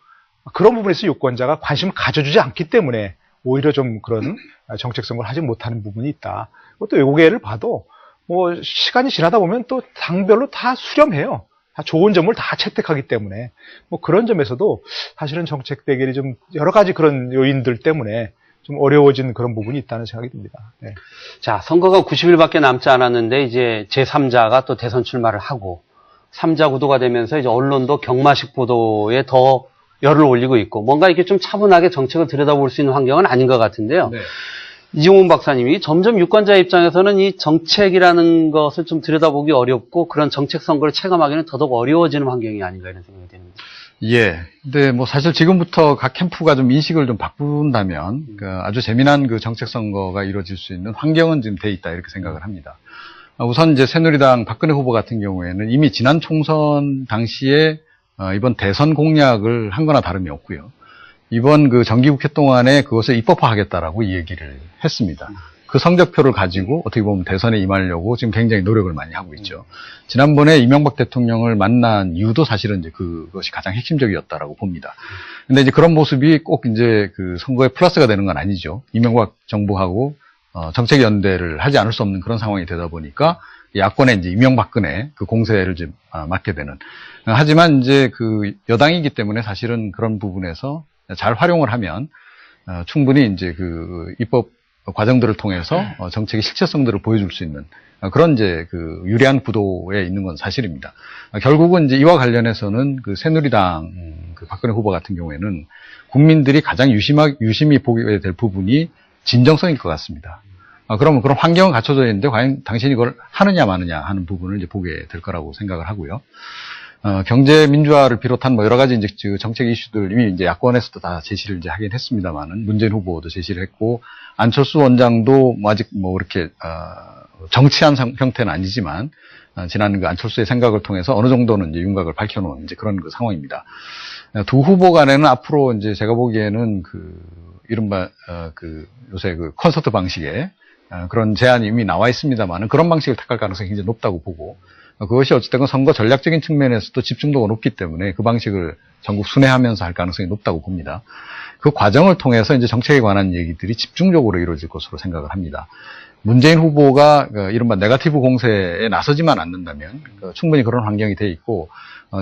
F: 그런 부분에서 유권자가 관심을 가져주지 않기 때문에 오히려 좀 그런 정책 선거를 하지 못하는 부분이 있다. 또 외국애를 봐도 뭐 시간이 지나다 보면 또 당별로 다 수렴해요. 다 좋은 점을 다 채택하기 때문에 뭐 그런 점에서도 사실은 정책 대결이 좀 여러 가지 그런 요인들 때문에 좀 어려워진 그런 부분이 있다는 생각이 듭니다. 네.
A: 자, 선거가 90일밖에 남지 않았는데 이제 제3자가 또 대선 출마를 하고 3자 구도가 되면서 이제 언론도 경마식 보도에 더 열을 올리고 있고 뭔가 이렇게 좀 차분하게 정책을 들여다볼 수 있는 환경은 아닌 것 같은데요.
I: 네.
A: 이종훈 박사님이 점점 유권자 입장에서는 이 정책이라는 것을 좀 들여다보기 어렵고 그런 정책 선거를 체감하기는 더더욱 어려워지는 환경이 아닌가 이런 생각이 드는데.
H: 예. 근데 뭐 사실 지금부터 각 캠프가 좀 인식을 좀 바꾼다면 아주 재미난 그 정책 선거가 이루어질 수 있는 환경은 지금 돼 있다 이렇게 생각을 합니다. 우선 이제 새누리당 박근혜 후보 같은 경우에는 이미 지난 총선 당시에 이번 대선 공약을 한 거나 다름이 없고요. 이번 그 정기국회 동안에 그것을 입법화하겠다라고 얘기를 했습니다. 그 성적표를 가지고 어떻게 보면 대선에 임하려고 지금 굉장히 노력을 많이 하고 있죠. 지난번에 이명박 대통령을 만난 이유도 사실은 이제 그것이 가장 핵심적이었다라고 봅니다. 근데 이제 그런 모습이 꼭 이제 그 선거에 플러스가 되는 건 아니죠. 이명박 정부하고 정책 연대를 하지 않을 수 없는 그런 상황이 되다 보니까 야권의 이제 이명박근혜 그 공세를 좀 맡게 되는. 하지만 이제 그 여당이기 때문에 사실은 그런 부분에서 잘 활용을 하면 충분히 이제 그 입법 과정들을 통해서 정책의 실체성들을 보여줄 수 있는 그런 이제 그 유리한 구도에 있는 건 사실입니다. 결국은 이제 이와 관련해서는 그 새누리당 그 박근혜 후보 같은 경우에는 국민들이 가장 유심히 보게 될 부분이 진정성일 것 같습니다. 그러면 그런 환경은 갖춰져 있는데 과연 당신이 이걸 하느냐 마느냐 하는 부분을 이제 보게 될 거라고 생각을 하고요. 경제 민주화를 비롯한 뭐 여러 가지 이제 정책 이슈들 이미 이제 야권에서도 다 제시를 이제 하긴 했습니다만은 문재인 후보도 제시를 했고 안철수 원장도 뭐 아직 뭐 이렇게 정치한 형태는 아니지만 지난 그 안철수의 생각을 통해서 어느 정도는 이제 윤곽을 밝혀놓은 이제 그런 그 상황입니다. 두 후보 간에는 앞으로 이제 제가 보기에는 그 이른바 그 요새 그 콘서트 방식의 그런 제안이 이미 나와 있습니다만은 그런 방식을 택할 가능성이 굉장히 높다고 보고. 그것이 어쨌든 선거 전략적인 측면에서도 집중도가 높기 때문에 그 방식을 전국 순회하면서 할 가능성이 높다고 봅니다. 그 과정을 통해서 이제 정책에 관한 얘기들이 집중적으로 이루어질 것으로 생각을 합니다. 문재인 후보가 이른바 네거티브 공세에 나서지만 않는다면 충분히 그런 환경이 돼 있고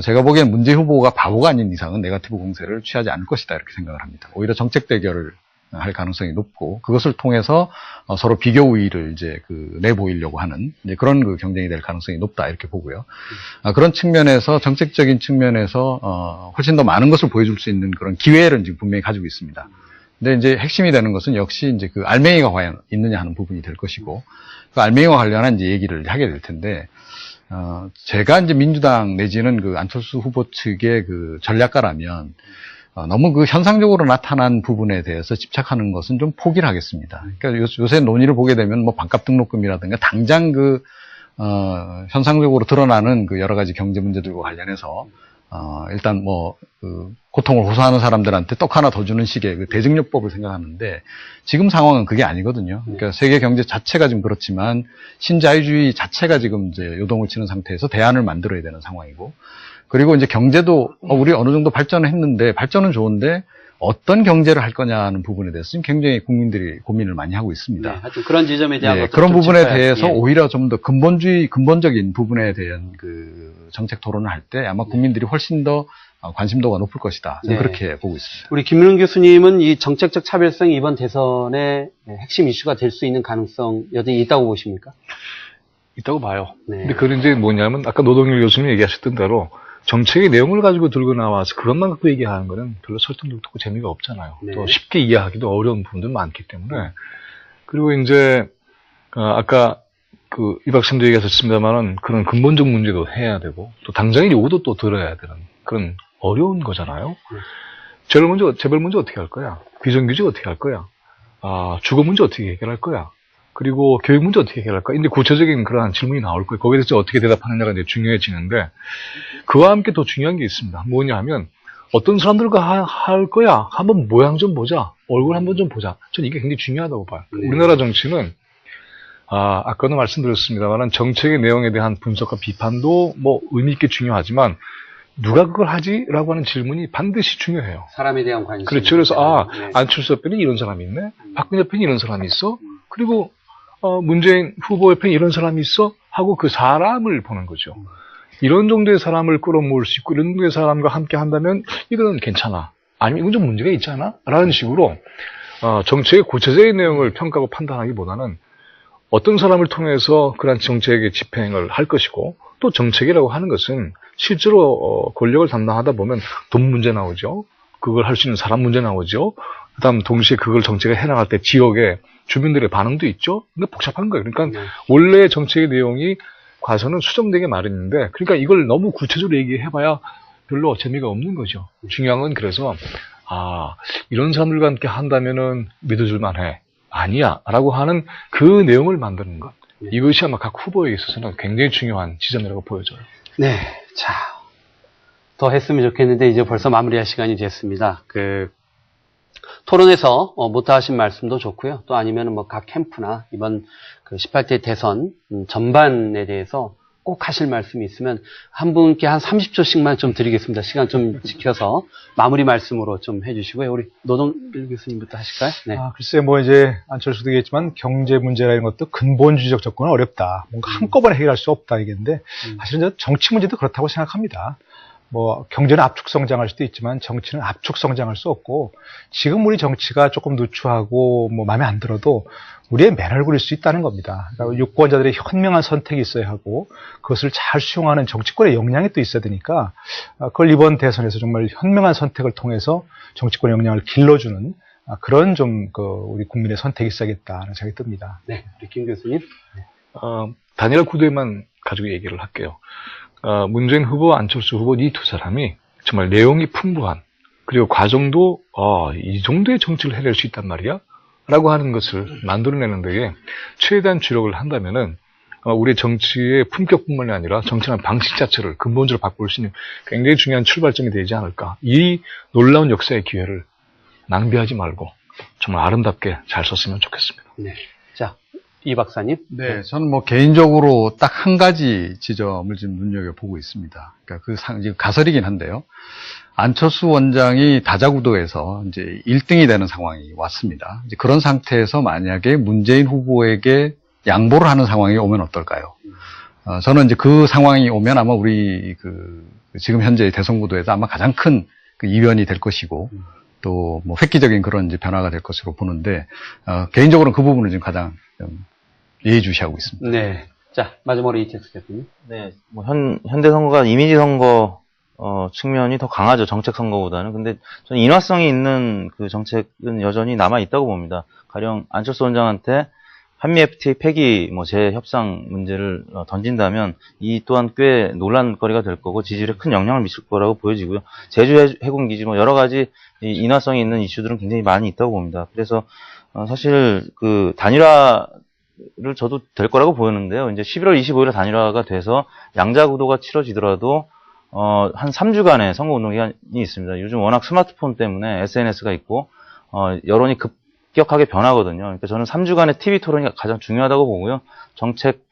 H: 제가 보기엔 문재인 후보가 바보가 아닌 이상은 네거티브 공세를 취하지 않을 것이다 이렇게 생각을 합니다. 오히려 정책 대결을 할 가능성이 높고 그것을 통해서 서로 비교 우위를 이제 그 내보이려고 하는 이제 그런 그 경쟁이 될 가능성이 높다 이렇게 보고요. 그런 측면에서 정책적인 측면에서 훨씬 더 많은 것을 보여줄 수 있는 그런 기회를 지금 분명히 가지고 있습니다. 근데 이제 핵심이 되는 것은 역시 이제 그 알맹이가 과연 있느냐 하는 부분이 될 것이고 그 알맹이와 관련한 이제 얘기를 하게 될 텐데 제가 이제 민주당 내지는 그 안철수 후보 측의 그 전략가라면 너무 그 현상적으로 나타난 부분에 대해서 집착하는 것은 좀 포기를 하겠습니다. 그러니까 요새 논의를 보게 되면 뭐 반값 등록금이라든가 당장 그 현상적으로 드러나는 그 여러 가지 경제 문제들과 관련해서 일단 뭐 그 고통을 호소하는 사람들한테 떡 하나 더 주는 식의 그 대증요법을 생각하는데 지금 상황은 그게 아니거든요. 그러니까 세계 경제 자체가 지금 그렇지만 신자유주의 자체가 지금 이제 요동을 치는 상태에서 대안을 만들어야 되는 상황이고 그리고 이제 경제도 우리 어느 정도 발전을 했는데 발전은 좋은데 어떤 경제를 할 거냐는 부분에 대해서는 굉장히 국민들이 고민을 많이 하고 있습니다.
A: 네, 하여튼 그런 지점에 대한
H: 그런 부분에 대해서 오히려 좀 더 근본적인 부분에 대한 그 정책 토론을 할 때 아마 국민들이 훨씬 더 관심도가 높을 것이다. 저는 그렇게 보고 있습니다.
A: 우리 김문은 교수님은 이 정책적 차별성이 이번 대선의 핵심 이슈가 될 수 있는 가능성 여전히 있다고 보십니까?
I: 있다고 봐요.
A: 네.
I: 근데 그건 이제 뭐냐면 아까 노동일 교수님이 얘기하셨던 대로 정책의 내용을 가지고 들고 나와서 그것만 갖고 얘기하는 거는 별로 설득력도 없고 재미가 없잖아요.
A: 네.
I: 또 쉽게 이해하기도 어려운 부분들 많기 때문에. 그리고 이제 아까 그 이 박사님도 얘기하셨습니다만은 그런 근본적 문제도 해야 되고 또 당장의 요구도 또 들어야 되는 그런 어려운 거잖아요. 재벌 문제 어떻게 할 거야? 비정규직 어떻게 할 거야? 주거 문제 어떻게 해결할 거야? 그리고 교육 문제 어떻게 해결할까? 근데 구체적인 그러한 질문이 나올 거예요. 거기에 대해서 어떻게 대답하느냐가 이제 중요해지는데, 그와 함께 더 중요한 게 있습니다. 뭐냐 하면, 어떤 사람들과 할 거야? 한번 모양 좀 보자. 얼굴 한번 좀 보자. 저는 이게 굉장히 중요하다고 봐요. 우리나라 정치는, 아까도 말씀드렸습니다만, 정책의 내용에 대한 분석과 비판도 뭐 의미있게 중요하지만, 누가 그걸 하지? 라고 하는 질문이 반드시 중요해요.
A: 사람에 대한 관심.
I: 그렇죠. 그래서,
A: 네.
I: 안철수 옆에는 이런 사람이 있네? 박근혜 옆에는 이런 사람이 있어? 그리고, 문재인 후보 옆에는 이런 사람이 있어? 하고 그 사람을 보는 거죠. 이런 정도의 사람을 끌어모을 수 있고, 이런 정도의 사람과 함께 한다면, 이거는 괜찮아. 아니면 이건 좀 문제가 있지 않아? 라는 식으로, 정책의 구체적인 내용을 평가하고 판단하기보다는, 어떤 사람을 통해서 그러한 정책의 집행을 할 것이고, 또 정책이라고 하는 것은 실제로 권력을 담당하다 보면 돈 문제 나오죠. 그걸 할 수 있는 사람 문제 나오죠. 그 다음 동시에 그걸 정책을 해나갈 때 지역의 주민들의 반응도 있죠. 근데 복잡한 거예요. 그러니까 원래 정책의 내용이 과서는 수정되게 마련인데, 그러니까 이걸 너무 구체적으로 얘기해봐야 별로 재미가 없는 거죠. 중요한 건 그래서, 이런 사람들과 함께 한다면은 믿어줄만 해. 아니야. 라고 하는 그 내용을 만드는 것. 이것이 아마 각 후보에 있어서는 굉장히 중요한 지점이라고 보여져요.
A: 네. 자, 더 했으면 좋겠는데 이제 벌써 마무리할 시간이 됐습니다. 토론에서 못다 하신 말씀도 좋고요. 또 아니면은 뭐 각 캠프나 이번 18대 대선 전반에 대해서 꼭 하실 말씀이 있으면 한 분께 한 30초씩만 좀 드리겠습니다. 시간 좀 지켜서 마무리 말씀으로 좀 해주시고요. 우리 노동길 교수님부터 하실까요? 네.
F: 글쎄, 뭐 이제 안철수도 얘기했지만 경제 문제라는 것도 근본주의적 접근은 어렵다. 뭔가 한꺼번에 해결할 수 없다 이겠는데 사실은 정치 문제도 그렇다고 생각합니다. 뭐 경제는 압축 성장할 수도 있지만 정치는 압축 성장할 수 없고, 지금 우리 정치가 조금 누추하고 뭐 마음에 안 들어도 우리의 맨얼굴일 수 있다는 겁니다. 그러니까 유권자들의 현명한 선택이 있어야 하고 그것을 잘 수용하는 정치권의 역량이 또 있어야 되니까, 그걸 이번 대선에서 정말 현명한 선택을 통해서 정치권의 역량을 길러주는 그런 좀 우리 국민의 선택이 있어야겠다는 생각이 듭니다.
A: 네, 우리 김 교수님.
I: 단일화 구도에만 가지고 얘기를 할게요. 문재인 후보, 안철수 후보 이 두 사람이 정말 내용이 풍부한, 그리고 과정도 이 정도의 정치를 해낼 수 있단 말이야? 라고 하는 것을 만들어내는 데에 최대한 주력을 한다면은 우리 정치의 품격뿐만이 아니라 정치라는 방식 자체를 근본적으로 바꿀 수 있는 굉장히 중요한 출발점이 되지 않을까. 이 놀라운 역사의 기회를 낭비하지 말고 정말 아름답게 잘 썼으면 좋겠습니다.
A: 네. 자, 이 박사님.
H: 네, 저는 뭐 개인적으로 딱 한 가지 지점을 지금 눈여겨보고 있습니다. 그러니까 지금 가설이긴 한데요. 안철수 원장이 다자구도에서 이제 1등이 되는 상황이 왔습니다. 이제 그런 상태에서 만약에 문재인 후보에게 양보를 하는 상황이 오면 어떨까요? 저는 이제 그 상황이 오면 아마 우리 지금 현재의 대선 구도에서 아마 가장 큰 이변이 될 것이고, 또 뭐 획기적인 그런 이제 변화가 될 것으로 보는데, 개인적으로는 그 부분을 지금 가장 좀 예의주시하고 있습니다.
A: 네. 자, 마지막으로 이태수 교수님.
G: 네, 뭐 현대 선거가 이미지 선거 측면이 더 강하죠. 정책 선거보다는. 근데 저는 인화성이 있는 그 정책은 여전히 남아 있다고 봅니다. 가령 안철수 원장한테 한미 FTA 폐기 재협상 문제를 던진다면 이 또한 꽤 논란거리가 될 거고 지지율에 큰 영향을 미칠 거라고 보여지고요. 제주 해군기지 여러 가지 이 인화성이 있는 이슈들은 굉장히 많이 있다고 봅니다. 그래서 사실 단일화를 저도 될 거라고 보였는데요. 이제 11월 25일에 단일화가 돼서 양자구도가 치러지더라도 한 3주간의 선거운동 기간이 있습니다. 요즘 워낙 스마트폰 때문에 SNS가 있고 여론이 급격하게 변하거든요. 그러니까 저는 3주간의 TV 토론이 가장 중요하다고 보고요. 정책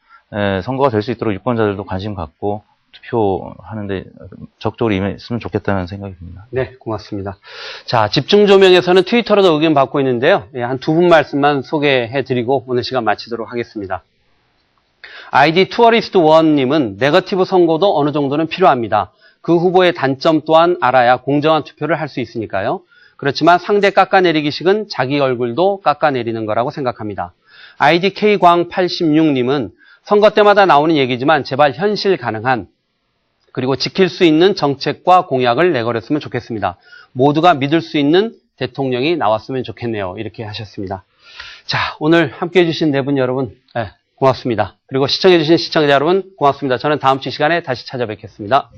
G: 선거가 될 수 있도록 유권자들도 관심 갖고 투표하는데 적극적으로 임했으면 좋겠다는 생각이 듭니다.
A: 네, 고맙습니다. 자, 집중조명에서는 트위터로도 의견 받고 있는데요. 한 두 분 말씀만 소개해드리고 오늘 시간 마치도록 하겠습니다. 아이디 투어리스트1님은 네거티브 선거도 어느 정도는 필요합니다. 그 후보의 단점 또한 알아야 공정한 투표를 할 수 있으니까요. 그렇지만 상대 깎아내리기식은 자기 얼굴도 깎아내리는 거라고 생각합니다. 아이디 K광86님은 선거 때마다 나오는 얘기지만 제발 현실 가능한 그리고 지킬 수 있는 정책과 공약을 내걸었으면 좋겠습니다. 모두가 믿을 수 있는 대통령이 나왔으면 좋겠네요. 이렇게 하셨습니다. 자, 오늘 함께해 주신 네 분 여러분 고맙습니다. 그리고 시청해 주신 시청자 여러분 고맙습니다. 저는 다음 주 시간에 다시 찾아뵙겠습니다.